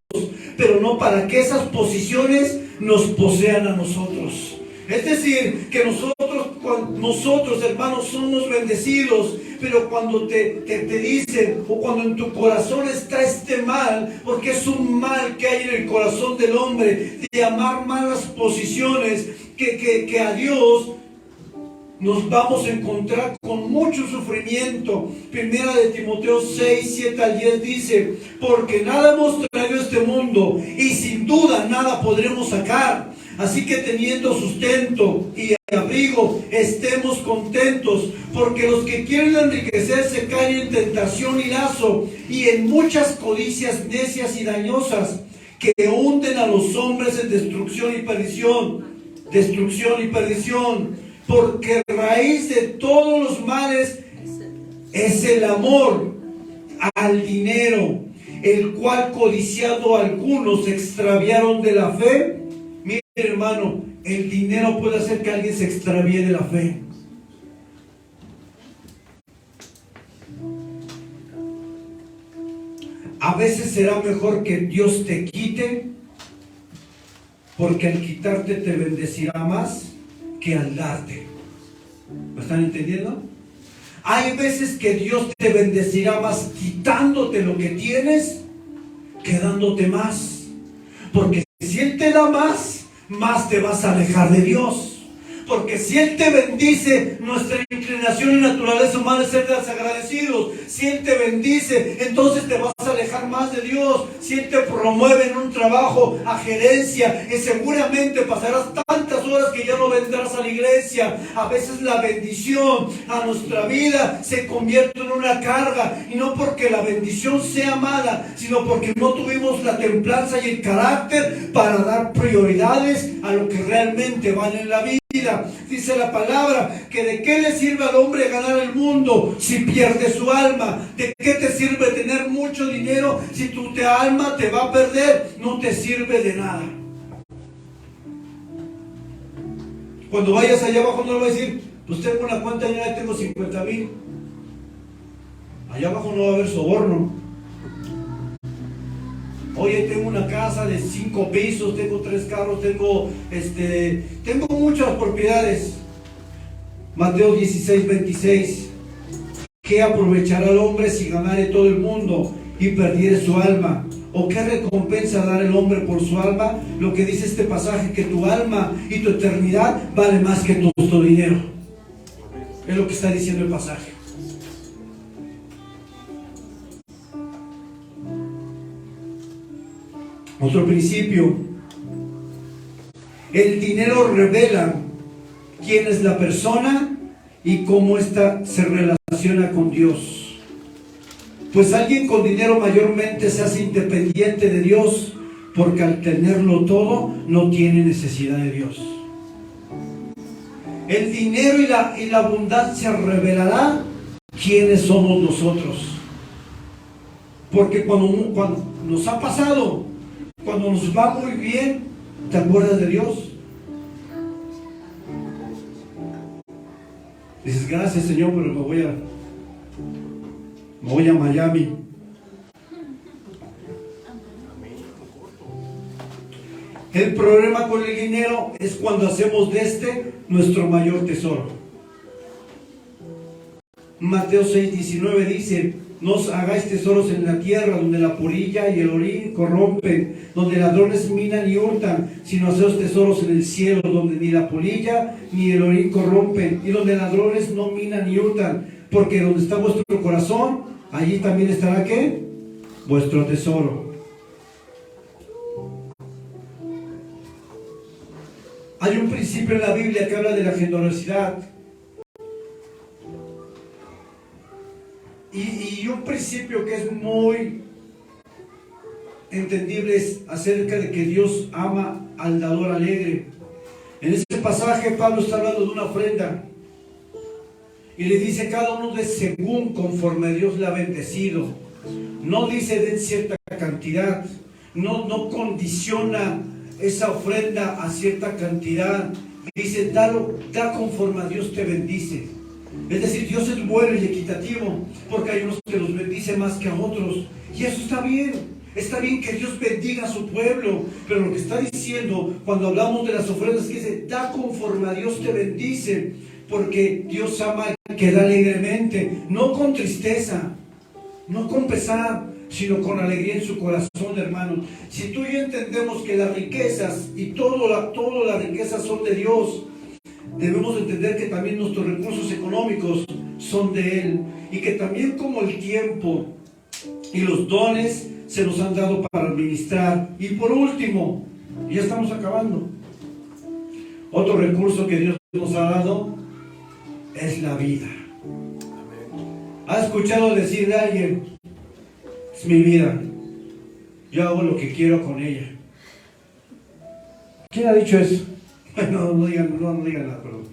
pero no para que esas posiciones nos posean a nosotros. Es decir, que nosotros hermanos somos bendecidos, pero cuando te dicen, o cuando en tu corazón está este mal, porque es un mal que hay en el corazón del hombre, de amar malas posiciones que a Dios, nos vamos a encontrar con mucho sufrimiento. Primera de Timoteo 6, 7 al 10 dice, porque nada hemos traído a este mundo y sin duda nada podremos sacar. Así que teniendo sustento y abrigo, estemos contentos, porque los que quieren enriquecerse caen en tentación y lazo, y en muchas codicias necias y dañosas, que hunden a los hombres en destrucción y perdición. Destrucción y perdición, porque raíz de todos los males es el amor al dinero, el cual codiciado algunos se extraviaron de la fe. Mire, hermano, el dinero puede hacer que alguien se extravíe de la fe. A veces será mejor que Dios te quite, porque al quitarte te bendecirá más que al darte. ¿Me están entendiendo? Hay veces que Dios te bendecirá más quitándote lo que tienes que dándote más. Porque si Él te da más, más te vas a alejar de Dios. Porque si Él te bendice, nuestra inclinación y naturaleza humana es ser desagradecidos. Si Él te bendice, entonces te vas a alejar más de Dios. Si Él te promueve en un trabajo a gerencia, seguramente pasarás tantas horas que ya no vendrás a la iglesia. A veces la bendición a nuestra vida se convierte en una carga. Y no porque la bendición sea mala, sino porque no tuvimos la templanza y el carácter para dar prioridades a lo que realmente vale en la vida. Dice la palabra que de qué le sirve al hombre ganar el mundo si pierde su alma. ¿De qué te sirve tener mucho dinero si tu alma te va a perder? No te sirve de nada. Cuando vayas allá abajo no le voy a decir, pues tengo una cuenta y ya tengo 50,000. Allá abajo no va a haber soborno. Oye, tengo una casa de 5 pisos, tengo 3 carros, tengo muchas propiedades. Mateo 16, 26. ¿Qué aprovechará el hombre si ganare todo el mundo y perdiere su alma? ¿O qué recompensa dará el hombre por su alma? Lo que dice este pasaje, que tu alma y tu eternidad vale más que tu dinero. Es lo que está diciendo el pasaje. Otro principio: el dinero revela quién es la persona y cómo ésta se relaciona con Dios. Pues alguien con dinero mayormente se hace independiente de Dios, porque al tenerlo todo no tiene necesidad de Dios. El dinero y la abundancia revelará quiénes somos nosotros. Porque cuando nos ha pasado, cuando nos va muy bien, ¿te acuerdas de Dios? Dices, gracias Señor, pero me voy a Miami. El problema con el dinero es cuando hacemos de este nuestro mayor tesoro. Mateo 6:19 dice: no os hagáis tesoros en la tierra, donde la polilla y el orín corrompen, donde ladrones minan y hurtan, sino haceos tesoros en el cielo, donde ni la polilla ni el orín corrompen, y donde ladrones no minan ni hurtan, porque donde está vuestro corazón, allí también estará ¿qué? Vuestro tesoro. Hay un principio en la Biblia que habla de la generosidad. Y un principio que es muy entendible es acerca de que Dios ama al dador alegre. En este pasaje Pablo está hablando de una ofrenda y le dice: cada uno de según conforme Dios le ha bendecido. No dice den cierta cantidad, no condiciona esa ofrenda a cierta cantidad. Dice da conforme a Dios te bendice. Es decir, Dios es bueno y equitativo, porque hay unos que los bendice más que a otros, y eso está bien. Está bien que Dios bendiga a su pueblo, pero lo que está diciendo cuando hablamos de las ofrendas, que dice da conforme a Dios te bendice, porque Dios ama al que da alegremente, no con tristeza, no con pesar, sino con alegría en su corazón, hermanos. Si tú y yo entendemos que las riquezas y todas las riquezas son de Dios, debemos entender que también nuestros recursos económicos son de Él, y que también como el tiempo y los dones se nos han dado para administrar. Y por último, ya estamos acabando, otro recurso que Dios nos ha dado es la vida. ¿Has escuchado decir de alguien: es mi vida, yo hago lo que quiero con ella? ¿Quién ha dicho eso? No digan nada, perdón.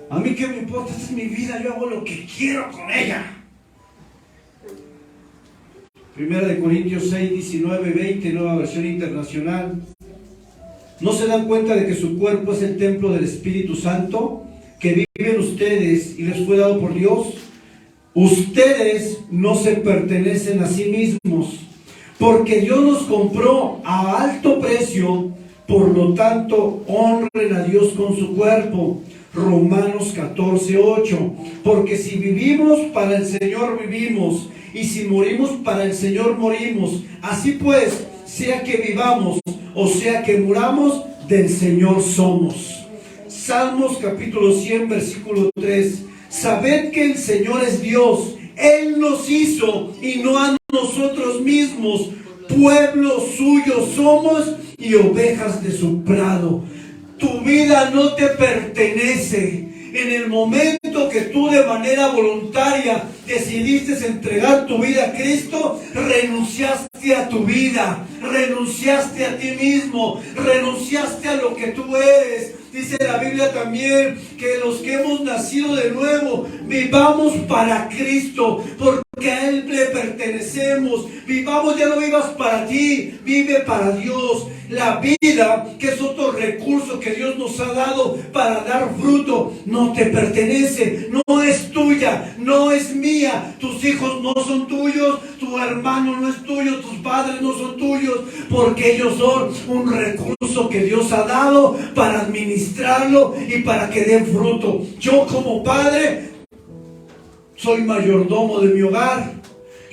A mí qué me importa, esta es mi vida, yo hago lo que quiero con ella. Primera de Corintios 6, 19, 20, nueva versión internacional. ¿No se dan cuenta de que su cuerpo es el templo del Espíritu Santo, que vive en ustedes y les fue dado por Dios? Ustedes no se pertenecen a sí mismos, porque Dios nos compró a alto precio. Por lo tanto, honren a Dios con su cuerpo. Romanos 14, 8. Porque si vivimos, para el Señor vivimos, y si morimos, para el Señor morimos. Así pues, sea que vivamos o sea que muramos, del Señor somos. Salmos capítulo 100, versículo 3. Sabed que el Señor es Dios. Él nos hizo y no a nosotros mismos. Pueblo suyo somos y ovejas de su prado. Tu vida no te pertenece. En el momento que tú de manera voluntaria decidiste entregar tu vida a Cristo, renunciaste a tu vida, renunciaste a ti mismo, renunciaste a lo que tú eres. Dice la Biblia también que los que hemos nacido de nuevo, vivamos para Cristo, porque a Él le pertenecemos. Vivamos, ya no vivas para ti, vive para Dios. La vida, que es otro recurso que Dios nos ha dado para dar fruto, no te pertenece, no es tuya, no es mía. Tus hijos no son tuyos, tu hermano no es tuyo, tus padres no son tuyos, porque ellos son un recurso que Dios ha dado para administrarlo y para que den fruto. Yo como padre soy mayordomo de mi hogar,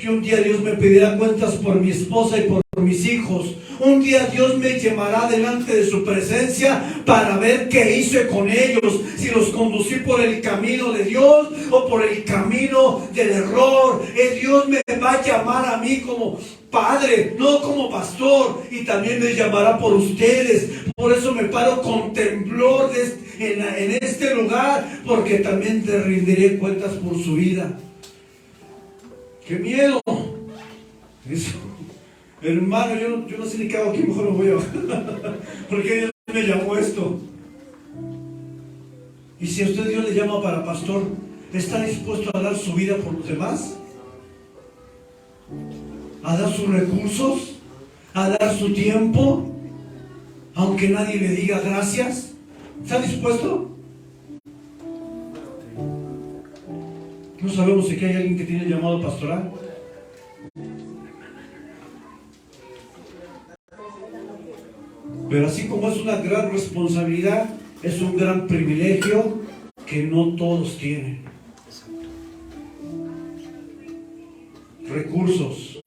y un día Dios me pedirá cuentas por mi esposa y por mis hijos. Un día Dios me llamará delante de su presencia para ver qué hice con ellos, si los conducí por el camino de Dios o por el camino del error. Dios me va a llamar a mí como padre, no como pastor, y también me llamará por ustedes. Por eso me paro con temblor en este lugar, porque también te rendiré cuentas por su vida. ¡Qué miedo! Eso. Hermano, yo no sé ni qué hago aquí, mejor lo voy a bajar. Porque Dios me llamó esto. Y si a usted Dios le llama para pastor, ¿está dispuesto a dar su vida por los demás? ¿A dar sus recursos? ¿A dar su tiempo? Aunque nadie le diga gracias. ¿Está dispuesto? No sabemos si aquí hay alguien que tiene llamado pastoral. Pero así como es una gran responsabilidad, es un gran privilegio que no todos tienen. Recursos.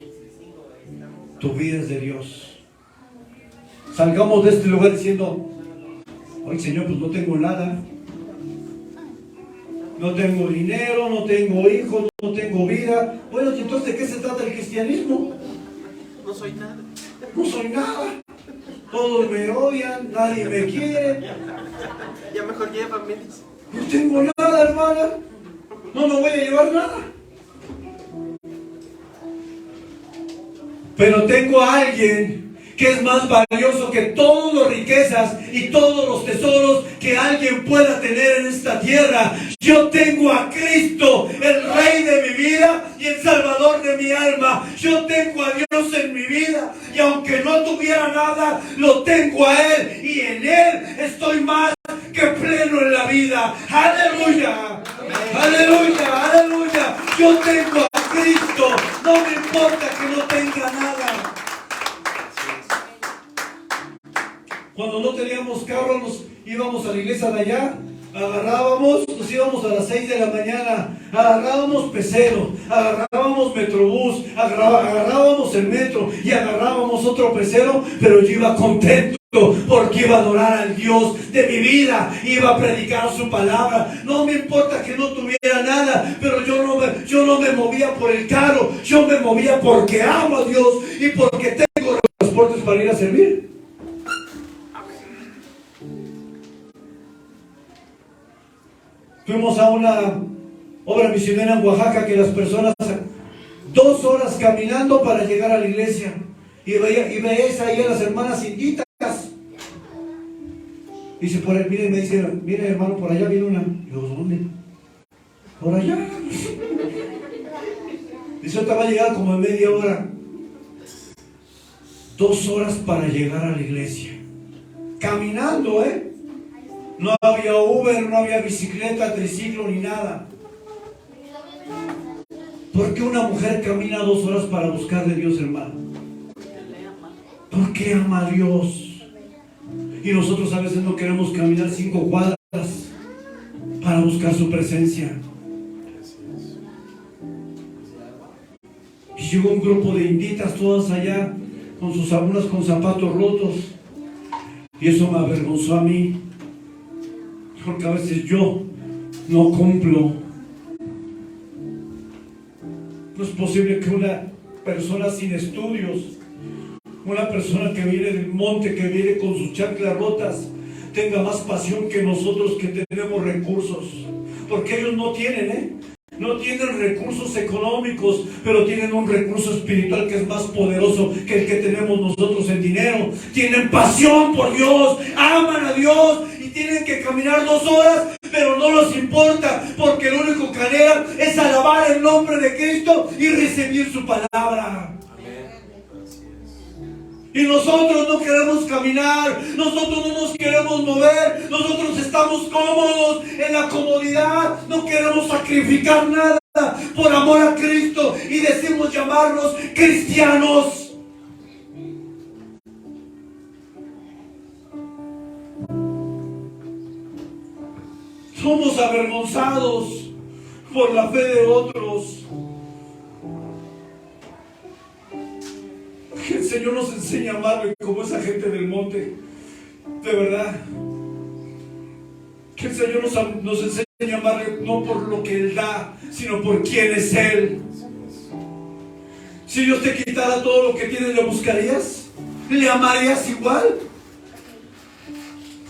Tu vida es de Dios. Salgamos de este lugar diciendo: ay, Señor, pues no tengo nada. No tengo dinero, no tengo hijos, no tengo vida. Bueno, ¿y entonces de qué se trata el cristianismo? No soy nada. No soy nada. Todos me odian, nadie me quiere. Ya mejor llévame. No tengo nada, hermana. No me voy a llevar nada. Pero tengo a alguien que es más valioso que todas las riquezas y todos los tesoros que alguien pueda tener en esta tierra. Yo tengo a Cristo, el Rey de mi vida y el Salvador de mi alma. Yo tengo a Dios en mi vida, y aunque no tuviera nada, lo tengo a Él, y en Él estoy más que pleno en la vida. ¡Aleluya! ¡Aleluya! ¡Aleluya! Yo tengo a Cristo. No me importa que no tenga nada. Cuando no teníamos carro, nos íbamos a la iglesia de allá, nos íbamos a las 6 de la mañana, agarrábamos pecero, agarrábamos metrobús, agarrábamos el metro y agarrábamos otro pecero, pero yo iba contento porque iba a adorar al Dios de mi vida, iba a predicar su palabra. No me importa que no tuviera nada, pero yo no me movía por el carro, yo me movía porque amo a Dios y porque tengo transportes para ir a servir. Fuimos a una obra misionera en Oaxaca que las personas 2 horas caminando para llegar a la iglesia, y veías ahí a las hermanas inditas. Dice, por ahí, mire, me dice, mire hermano, por allá viene una. Yo, ¿dónde? Por allá. Dice, ahorita va a llegar como en media hora. 2 horas para llegar a la iglesia. Caminando, No había Uber, no había bicicleta, triciclo ni nada. ¿Por qué una mujer camina 2 horas para buscar de Dios, hermano? Porque ama a Dios. Y nosotros a veces no queremos caminar 5 cuadras para buscar su presencia. Y llegó un grupo de inditas, todas allá, con sus algunas con zapatos rotos. Y eso me avergonzó a mí. Porque a veces yo no cumplo. No es posible que una persona sin estudios, una persona que viene del monte, que viene con sus chanclas rotas, tenga más pasión que nosotros que tenemos recursos. Porque ellos no tienen, no tienen recursos económicos, pero tienen un recurso espiritual que es más poderoso que el que tenemos nosotros en dinero. Tienen pasión por Dios, aman a Dios, y tienen que caminar 2 horas, pero no les importa, porque lo único que anhelan es alabar el nombre de Cristo y recibir su palabra. Y nosotros no queremos caminar, nosotros no nos queremos mover, nosotros estamos cómodos en la comodidad, no queremos sacrificar nada por amor a Cristo, y decimos llamarnos cristianos. Somos avergonzados por la fe de otros. El Señor nos enseñe a amarle como esa gente del monte. De verdad. Que el Señor nos enseñe a amarle no por lo que Él da, sino por quién es Él. Si Dios te quitara todo lo que tienes, ¿le buscarías? ¿Le amarías igual?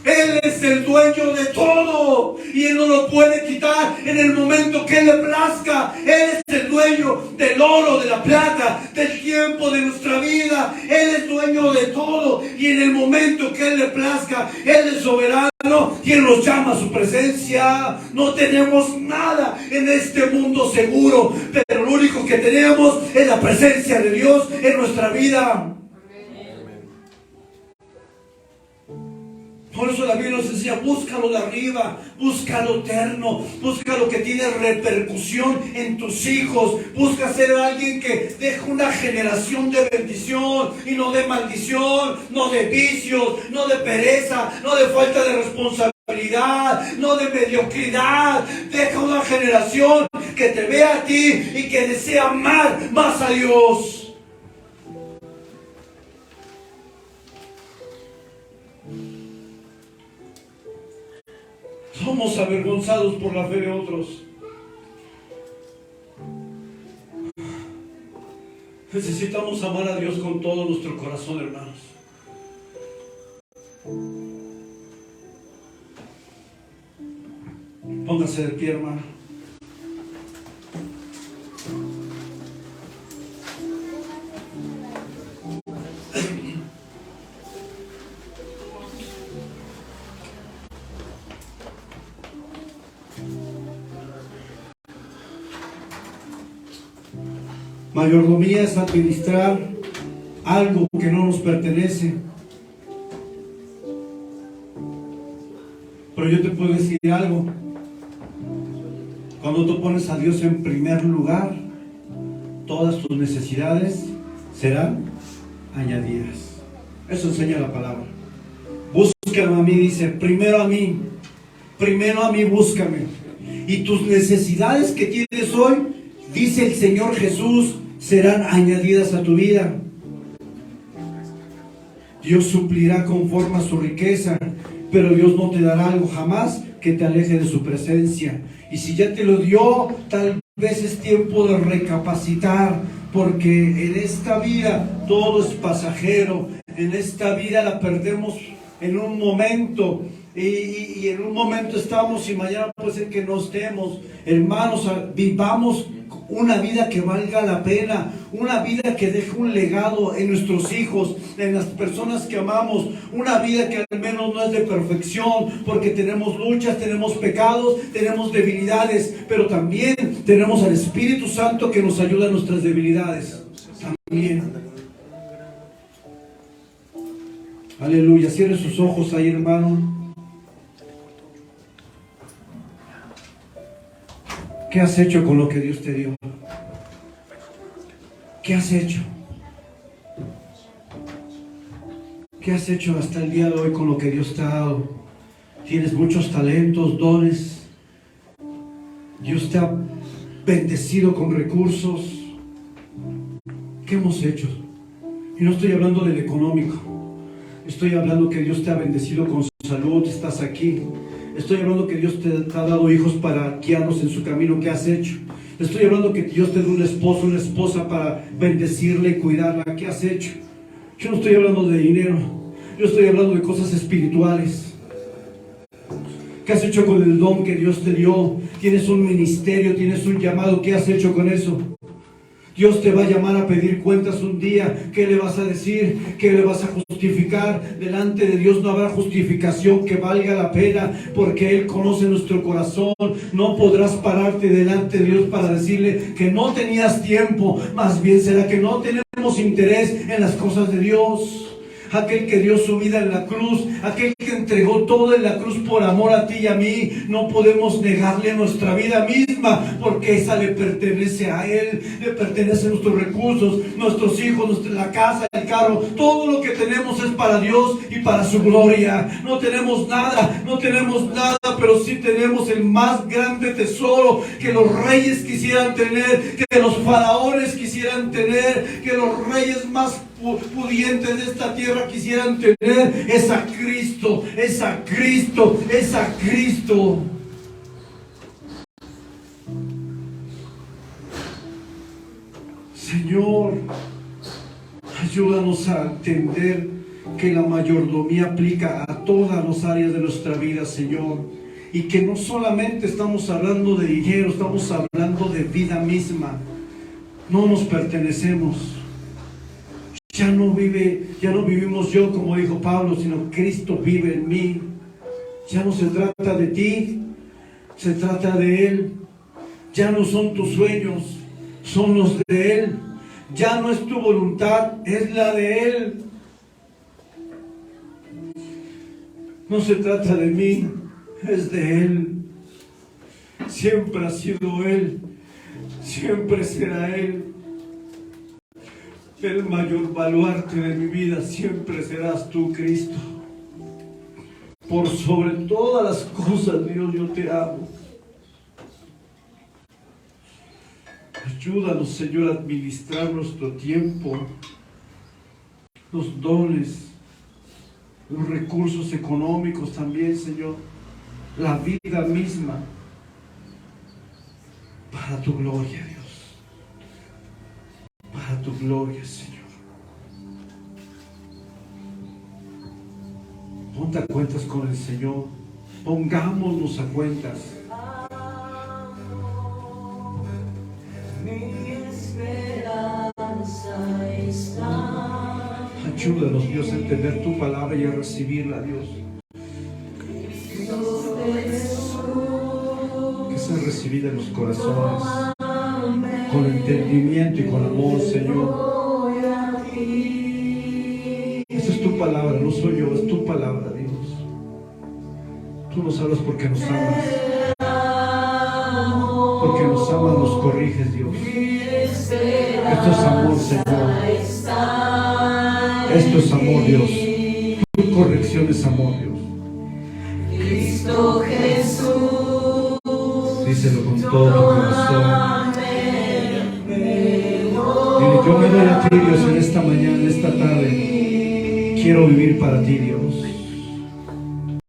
Él es el dueño de todo y Él no lo puede quitar en el momento que Él le plazca. Él es el dueño del oro, de la plata, del tiempo, de nuestra vida. Él es dueño de todo y en el momento que Él le plazca, Él es soberano y Él nos llama a su presencia. No tenemos nada en este mundo seguro, pero lo único que tenemos es la presencia de Dios en nuestra vida. Por eso la Biblia nos enseña, búscalo de arriba, busca lo eterno, busca lo que tiene repercusión en tus hijos, busca ser alguien que deje una generación de bendición y no de maldición, no de vicios, no de pereza, no de falta de responsabilidad, no de mediocridad. Deja una generación que te vea a ti y que desea amar más a Dios. Somos avergonzados por la fe de otros. Necesitamos amar a Dios con todo nuestro corazón, hermanos. Póngase de pie, hermano. Mayordomía es administrar algo que no nos pertenece. Pero yo te puedo decir algo. Cuando tú pones a Dios en primer lugar, todas tus necesidades serán añadidas. Eso enseña la palabra. Búscame a mí, dice, primero a mí búscame. Y tus necesidades que tienes hoy, dice el Señor Jesús, serán añadidas a tu vida. Dios suplirá conforme a su riqueza, pero Dios no te dará algo jamás que te aleje de su presencia. Y si ya te lo dio, tal vez es tiempo de recapacitar, porque en esta vida todo es pasajero. En esta vida la perdemos en un momento. Y en un momento estamos y mañana puede ser que no estemos. Hermanos, vivamos una vida que valga la pena, una vida que deje un legado en nuestros hijos, en las personas que amamos, una vida que al menos no es de perfección, porque tenemos luchas, tenemos pecados, tenemos debilidades, pero también tenemos al Espíritu Santo que nos ayuda en nuestras debilidades. También. Aleluya. Cierre sus ojos ahí, hermano. ¿Qué has hecho con lo que Dios te dio? ¿Qué has hecho? ¿Qué has hecho hasta el día de hoy con lo que Dios te ha dado? Tienes muchos talentos, dones. Dios te ha bendecido con recursos. ¿Qué hemos hecho? Y no estoy hablando del económico. Estoy hablando que Dios te ha bendecido con salud, estás aquí. Estoy hablando que Dios te ha dado hijos para guiarnos en su camino. ¿Qué has hecho? Estoy hablando que Dios te dio un esposo, una esposa para bendecirla y cuidarla. ¿Qué has hecho? Yo no estoy hablando de dinero. Yo estoy hablando de cosas espirituales. ¿Qué has hecho con el don que Dios te dio? Tienes un ministerio, tienes un llamado. ¿Qué has hecho con eso? Dios te va a llamar a pedir cuentas un día. ¿Qué le vas a decir? ¿Qué le vas a justificar? Delante de Dios no habrá justificación que valga la pena, porque Él conoce nuestro corazón. No podrás pararte delante de Dios para decirle que no tenías tiempo. Más bien será que no tenemos interés en las cosas de Dios. Aquel que dio su vida en la cruz, aquel que entregó todo en la cruz por amor a ti y a mí, no podemos negarle nuestra vida misma, porque esa le pertenece a Él, le pertenecen nuestros recursos, nuestros hijos, la casa, el carro, todo lo que tenemos es para Dios y para su gloria. No tenemos nada, pero sí tenemos el más grande tesoro que los reyes quisieran tener, que los faraones quisieran tener, que los reyes más pudientes de esta tierra quisieran tener es a Cristo, es a Cristo, es a Cristo. Señor, ayúdanos a entender que la mayordomía aplica a todas las áreas de nuestra vida, Señor. Y que no solamente estamos hablando de dinero, estamos hablando de vida misma. No nos pertenecemos. Ya no vivimos yo, como dijo Pablo, sino Cristo vive en mí. Ya no se trata de ti, se trata de Él. Ya no son tus sueños, son los de Él. Ya no es tu voluntad, es la de Él. No se trata de mí, es de Él. Siempre ha sido Él, siempre será Él. El mayor baluarte de mi vida siempre serás tú, Cristo. Por sobre todas las cosas, Dios, yo te amo. Ayúdanos, Señor, a administrar nuestro tiempo, los dones, los recursos económicos también, Señor, la vida misma, para tu gloria, Dios. Para tu gloria, Señor. Ponte a cuentas con el Señor. Pongámonos a cuentas. Ayúdanos, Dios, a entender tu palabra y a recibirla, Dios. Que sea recibida en los corazones, con entendimiento y con amor, Señor. Esa es tu palabra, no soy yo, es tu palabra, Dios. Tú nos hablas porque nos amas. Porque nos amas, nos corriges, Dios. Esto es amor, Señor. Esto es amor, Dios. Tu corrección es amor, Dios. Cristo Jesús. Díselo con todo tu corazón. Dile, yo me doy a ti, Dios, en esta mañana, en esta tarde. Quiero vivir para ti, Dios.